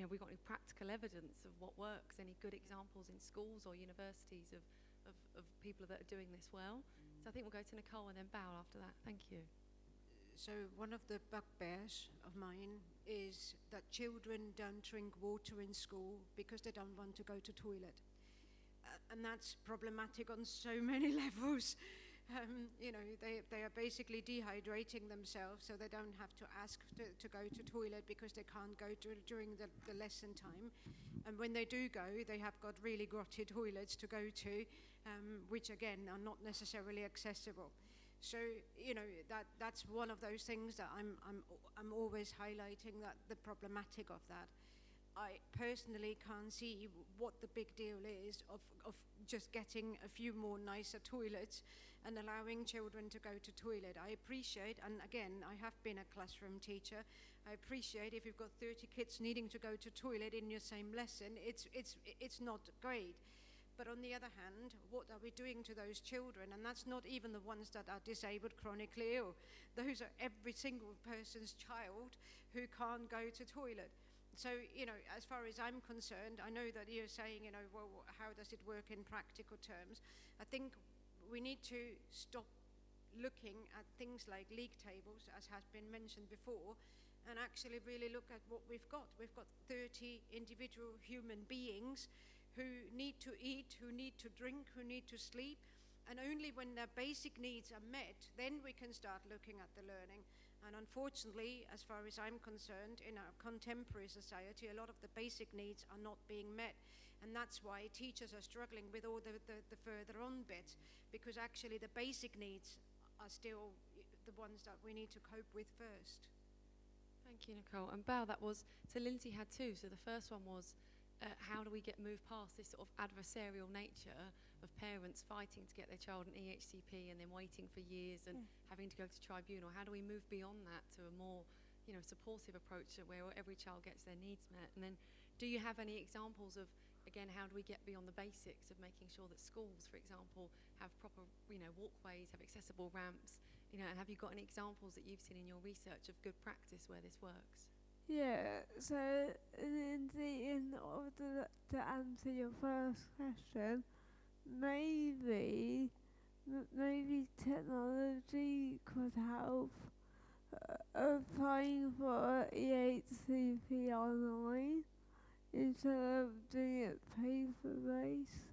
have we got any practical evidence of what works? Any good examples in schools or universities of people that are doing this well? So I think we'll go to Nicole and then Bao after that. Thank you. So one of the bugbears of mine is that children don't drink water in school because they don't want to go to toilet. And that's problematic on so many levels. They are basically dehydrating themselves, so they don't have to ask to go to toilet because they can't go during the lesson time. And when they do go, they have got really grotty toilets to go to, which again are not necessarily accessible. So that's one of those things that I'm always highlighting, that the problematic of that. I personally can't see what the big deal is of just getting a few more nicer toilets and allowing children to go to toilet. I appreciate, and again, I have been a classroom teacher, I appreciate if you've got 30 kids needing to go to toilet in your same lesson, it's not great. But on the other hand, what are we doing to those children? And that's not even the ones that are disabled chronically, or those are every single person's child who can't go to toilet. So, as far as I'm concerned, I know that you're saying, well, how does it work in practical terms? I think we need to stop looking at things like league tables, as has been mentioned before, and actually really look at what we've got. We've got 30 individual human beings who need to eat, who need to drink, who need to sleep, and only when their basic needs are met, then we can start looking at the learning. And unfortunately, as far as I'm concerned, in our contemporary society, a lot of the basic needs are not being met. And that's why teachers are struggling with all the further on bits, because actually the basic needs are still the ones that we need to cope with first. Thank you, Nicole. And Bao, so Lindsay had two. So the first one was, how do we move past this sort of adversarial nature of parents fighting to get their child an EHCP and then waiting for years and having to go to tribunal? How do we move beyond that to a more, supportive approach where every child gets their needs met? And then, do you have any examples of, again, how do we get beyond the basics of making sure that schools, for example, have proper, walkways, have accessible ramps, and have you got any examples that you've seen in your research of good practice where this works? Yeah, so in order to answer your first question, maybe technology could help. Applying for EHCP online instead of doing it paper-based,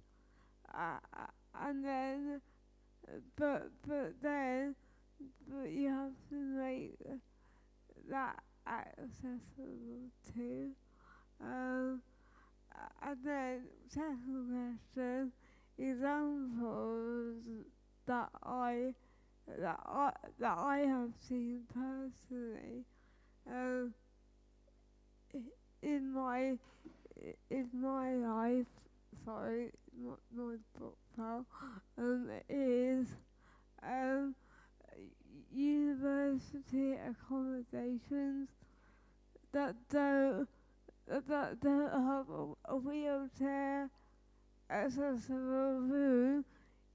and then, but you have to make that accessible too. And then second question, examples that I have seen personally in my life, sorry, not my book pal, is university accommodations that don't have a wheelchair accessible room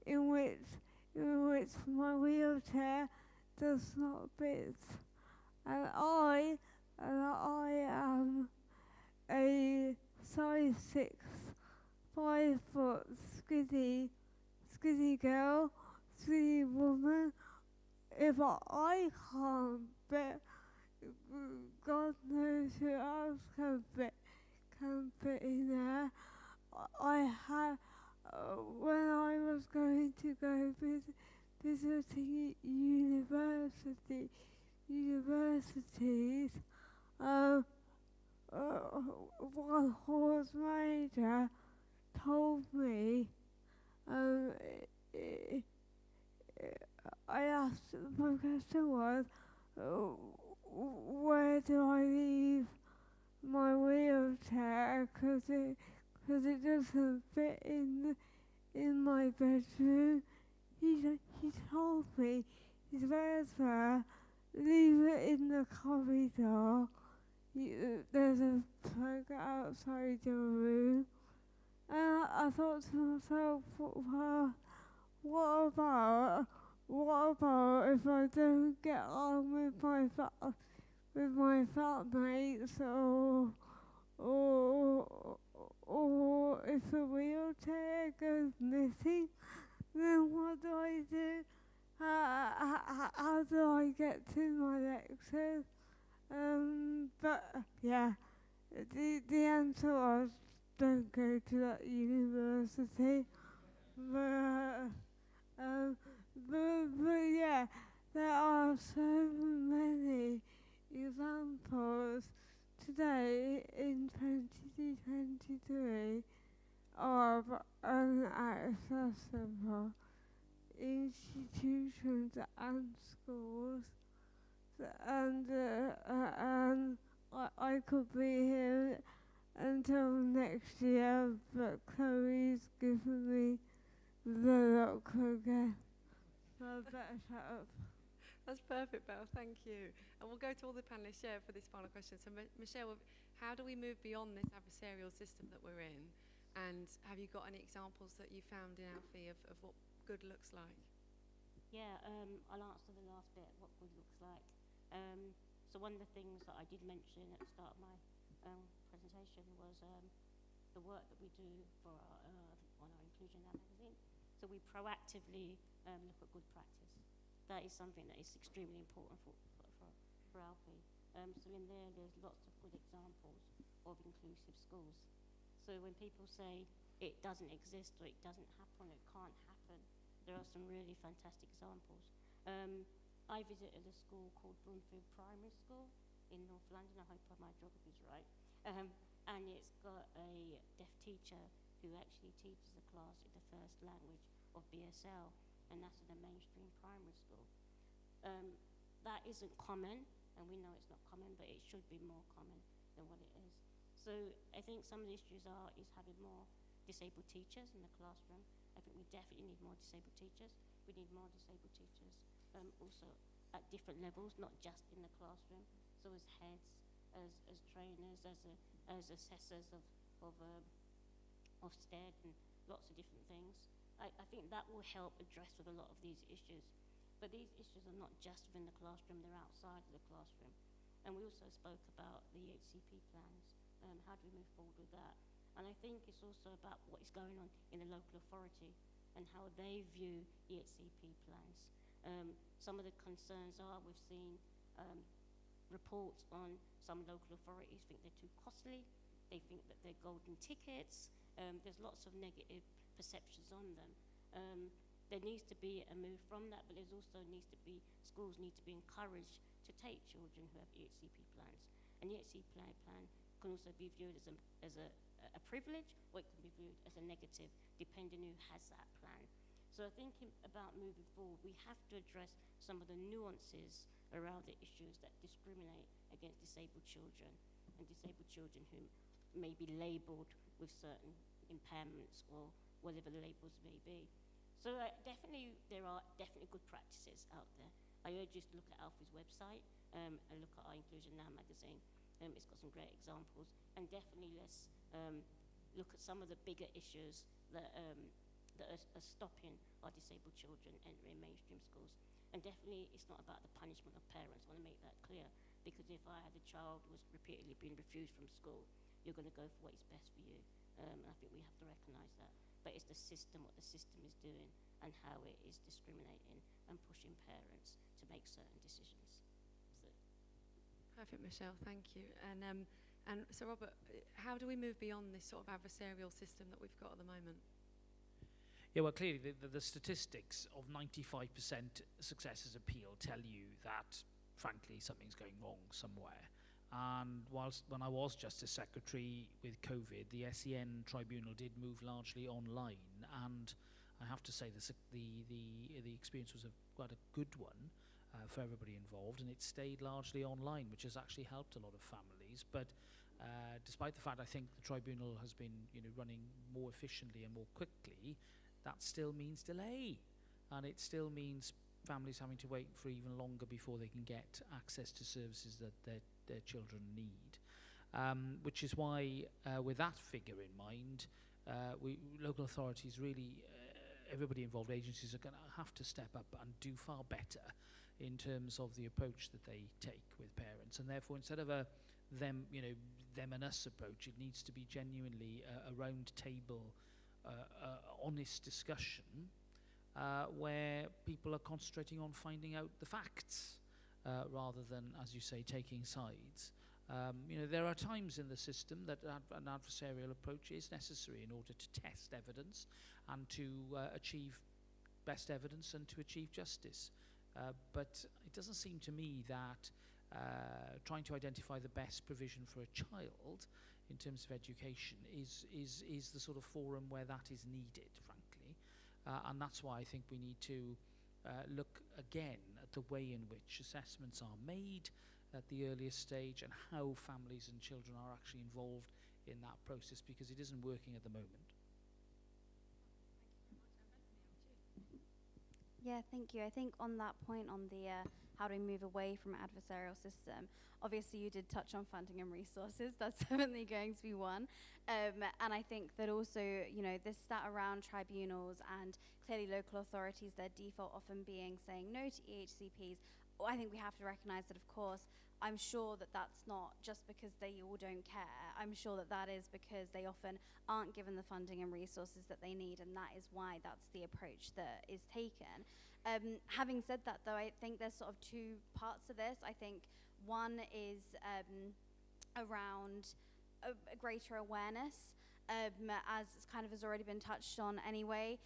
in which my wheelchair does not fit. And I am a size 6, 5 foot skinny girl, skinny woman. If I can't fit, God knows who else can fit in there. I had, when I was going to go visiting universities, one horse major told me, I asked, my question was, where do I leave my wheelchair? Because it doesn't fit in my bedroom. He told me, his words were, leave it in the corridor. There's a plug outside your room. And I thought to myself, well, what about if I don't get on with my flatmates, or if a wheelchair goes missing, then what do I do? How do I get to my lectures? But yeah, the answer was don't go to that university. But, but yeah, there are so many examples today in 2023 of inaccessible institutions and schools, and I could be here until next year, but Chloe's given me the look again. So I better shut up. That's perfect, Belle. Thank you. And we'll go to all the panelists, for this final question. So, Michelle, how do we move beyond this adversarial system that we're in? And have you got any examples that you found in Alfie of what good looks like? Yeah, I'll answer the last bit, what good looks like. So one of the things that I did mention at the start of my presentation was the work that we do for on our Inclusion Now magazine. So we proactively look at good practice. That is something that is extremely important for Alfie. So in there's lots of good examples of inclusive schools. So when people say it doesn't exist or it doesn't happen, it can't happen, there are some really fantastic examples. I visited a school called Broomfield Primary School in North London. I hope my geography is right. And it's got a deaf teacher who actually teaches a class in the first language of BSL, and that's in a mainstream primary school. That isn't common, and we know it's not common, but it should be more common than what it is. So I think some of the issues is having more disabled teachers in the classroom. I think we definitely need more disabled teachers. We need more disabled teachers also at different levels, not just in the classroom. So as heads, as trainers, as assessors of STED and lots of different things. I think that will help address with a lot of these issues. But these issues are not just within the classroom, they're outside of the classroom. And we also spoke about the EHCP plans. How do we move forward with that? And I think it's also about what is going on in the local authority and how they view EHCP plans. Some of the concerns are we've seen reports on some local authorities think they're too costly, they think that they're golden tickets, there's lots of negative perceptions on them. There needs to be a move from that, but there's also schools need to be encouraged to take children who have EHCP plans. And the EHCP plan can also be viewed as a privilege, or it can be viewed as a negative, depending who has that plan. So I think about moving forward, we have to address some of the nuances around the issues that discriminate against disabled children and disabled children who may be labelled with certain impairments or whatever the labels may be. So there are definitely good practices out there. I urge you to look at Alfie's website and look at our Inclusion Now magazine. It's got some great examples, and definitely let's look at some of the bigger issues that are stopping our disabled children entering mainstream schools. And definitely it's not about the punishment of parents. I want to make that clear, because if I had a child who was repeatedly being refused from school, you're going to go for what is best for you. And I think we have to recognise that. But it's the system, what the system is doing, and how it is discriminating and pushing parents to make certain decisions. So. Perfect, Michelle, thank you. And so Robert, how do we move beyond this sort of adversarial system that we've got at the moment? Yeah, well, clearly the statistics of 95% success as appeal tell you that, frankly, something's going wrong somewhere. And when I was Justice Secretary with COVID, the SEN Tribunal did move largely online, and I have to say the experience was quite a good one for everybody involved, and it stayed largely online, which has actually helped a lot of families. But despite the fact I think the tribunal has been running more efficiently and more quickly, that still means delay, and it still means families having to wait for even longer before they can get access to services that their children need. Which is why, with that figure in mind, local authorities really, everybody involved, agencies are going to have to step up and do far better in terms of the approach that they take with parents. And therefore, instead of a them and us approach. It needs to be genuinely a round table, honest discussion where people are concentrating on finding out the facts rather than, as you say, taking sides. There are times in the system that an adversarial approach is necessary in order to test evidence and to achieve best evidence and to achieve justice. But it doesn't seem to me that trying to identify the best provision for a child in terms of education is the sort of forum where that is needed, frankly. And that's why I think we need to look again at the way in which assessments are made at the earliest stage and how families and children are actually involved in that process, because it isn't working at the moment. Yeah, thank you. I think on that point, on the how do we move away from an adversarial system, obviously you did touch on funding and resources. That's definitely going to be one. And I think that also, this stat around tribunals and clearly local authorities, their default often being saying no to EHCPs. I think we have to recognise that, of course, I'm sure that that's not just because they all don't care. I'm sure that that is because they often aren't given the funding and resources that they need, and that is why that's the approach that is taken. Having said that, though, I think there's sort of two parts to this. I think one is around a greater awareness, as kind of has already been touched on anyway,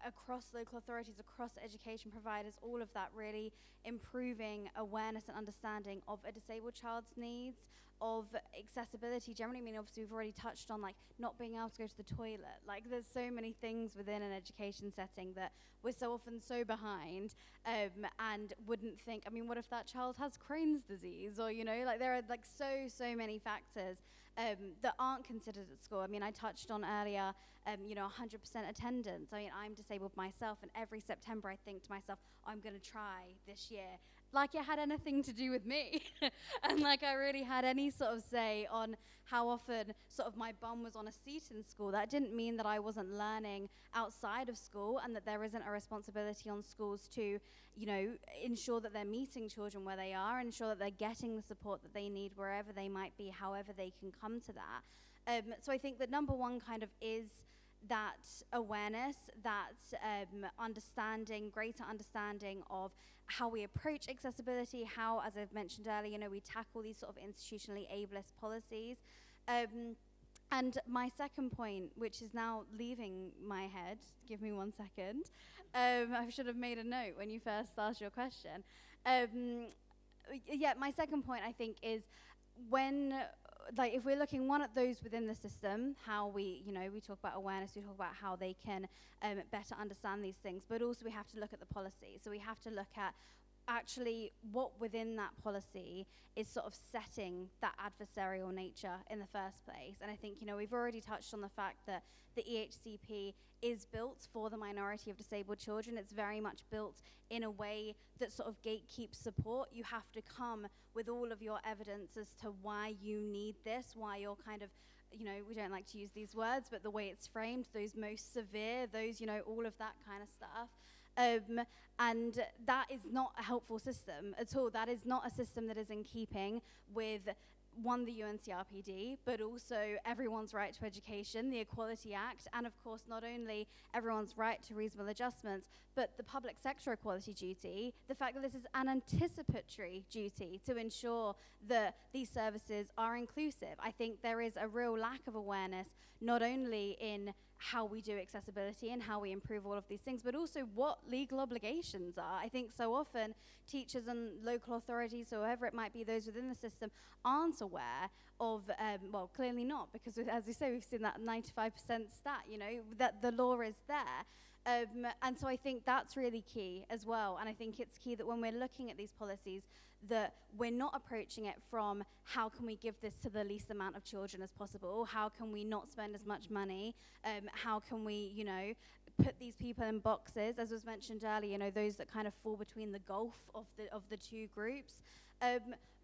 across local authorities, across education providers, all of that really improving awareness and understanding of a disabled child's needs, of accessibility generally. I mean, obviously we've already touched on like not being able to go to the toilet. Like there's so many things within an education setting that we're so often so behind and wouldn't think, I mean, what if that child has Crohn's disease? Or, like there are like so many factors that aren't considered at school. I mean, I touched on earlier, 100% attendance. I mean, I'm disabled myself, and every September I think to myself, I'm going to try this year. Like it had anything to do with me. And like I really had any sort of say on how often sort of my bum was on a seat in school. That didn't mean that I wasn't learning outside of school, and that there isn't a responsibility on schools to, ensure that they're meeting children where they are, ensure that they're getting the support that they need wherever they might be, however they can come to that. So I think that number one kind of is that awareness, that understanding, greater understanding of how we approach accessibility, how, as I've mentioned earlier, we tackle these sort of institutionally ableist policies. And my second point, which is now leaving my head, give me 1 second. I should have made a note when you first asked your question. My second point, I think, is when, if we're looking one at those within the system, how we talk about awareness, we talk about how they can better understand these things, but also we have to look at the policy. So we have to look at actually what within that policy is sort of setting that adversarial nature in the first place. And I think, we've already touched on the fact that the EHCP is built for the minority of disabled children. It's very much built in a way that sort of gatekeeps support. You have to come with all of your evidence as to why you need this, why you're kind of, we don't like to use these words, but the way it's framed, those most severe, those, all of that kind of stuff. And that is not a helpful system at all. That is not a system that is in keeping with, one, the UNCRPD, but also everyone's right to education, the Equality Act, and of course not only everyone's right to reasonable adjustments, but the public sector equality duty, the fact that this is an anticipatory duty to ensure that these services are inclusive. I think there is a real lack of awareness, not only in how we do accessibility and how we improve all of these things, but also what legal obligations are. I think so often teachers and local authorities, or whoever it might be, those within the system, aren't aware of, clearly not, because as we say, we've seen that 95% stat, that the law is there. And so I think that's really key as well. And I think it's key that when we're looking at these policies, that we're not approaching it from how can we give this to the least amount of children as possible, how can we not spend as much money, how can we, put these people in boxes, as was mentioned earlier, those that kind of fall between the gulf of the two groups,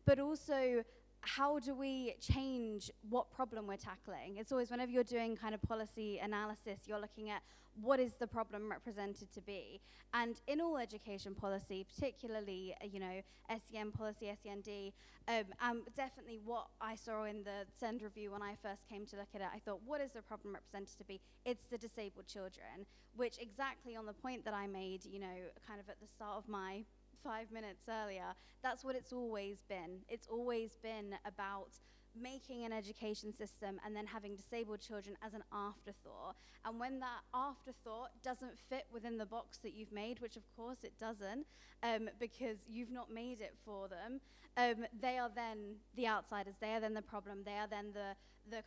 but also how do we change what problem we're tackling? It's always, whenever you're doing kind of policy analysis, you're looking at what is the problem represented to be. And in all education policy, particularly, SEN policy, SEND, definitely what I saw in the SEND review when I first came to look at it, I thought, what is the problem represented to be? It's the disabled children, which exactly on the point that I made, kind of at the start of my 5 minutes earlier, that's what it's always been. It's always been about making an education system and then having disabled children as an afterthought. And when that afterthought doesn't fit within the box that you've made, which of course it doesn't, because you've not made it for them, they are then the outsiders, they are then the problem, they are then the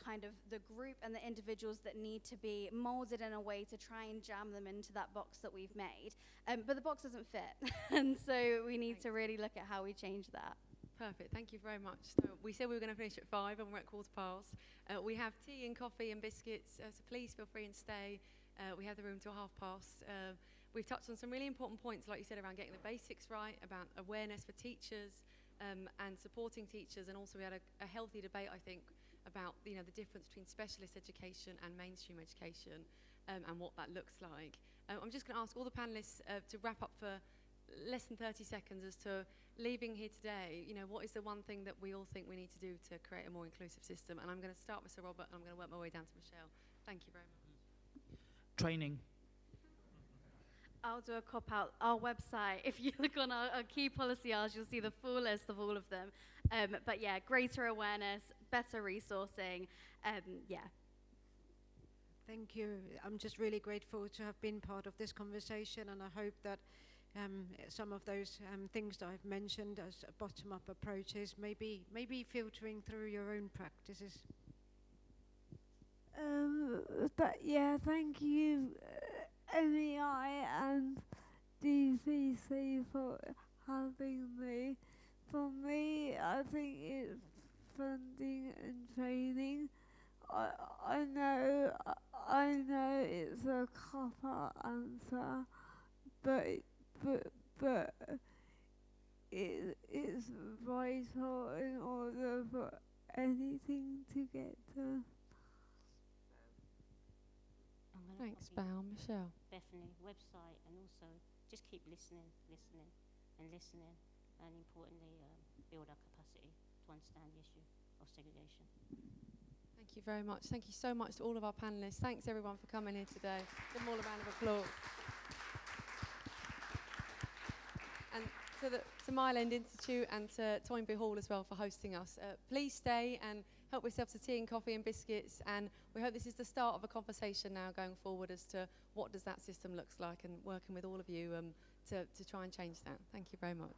kind of the group and the individuals that need to be molded in a way to try and jam them into that box that we've made. But the box doesn't fit. And so we need to really look at how we change that. Perfect, thank you very much. So we said we were going to finish at 5 and we're at 5:15. We have tea and coffee and biscuits, so please feel free and stay. We have the room till 5:30. We've touched on some really important points, like you said, around getting the basics right, about awareness for teachers and supporting teachers, and also we had a healthy debate, I think, about the difference between specialist education and mainstream education and what that looks like. I'm just going to ask all the panellists to wrap up for less than 30 seconds as to leaving here today, what is the one thing that we all think we need to do to create a more inclusive system? And I'm going to start with Sir Robert and I'm going to work my way down to Michelle. Thank you very much. Training. I'll do a cop-out. Our website, if you look on our key policy R's, you'll see the full list of all of them. But yeah, greater awareness, better resourcing, yeah. Thank you. I'm just really grateful to have been part of this conversation, and I hope that some of those things that I've mentioned as bottom-up approaches maybe filtering through your own practices. But yeah, thank you, MEI and DCC for having me. For me, I think it's funding and training. I know it's a cop-out answer, but it's vital in order for anything to get done. Thanks, Val. Michelle? Definitely, website, and also just keep listening, and importantly, build our capacity to understand the issue of segregation. Thank you very much. Thank you so much to all of our panellists. Thanks everyone for coming here today. Give them all a round of applause. And to Mile End Institute and to Toynbee Hall as well for hosting us. Please stay and help yourself to tea and coffee and biscuits, and we hope this is the start of a conversation now going forward as to what does that system looks like, and working with all of you to try and change that. Thank you very much.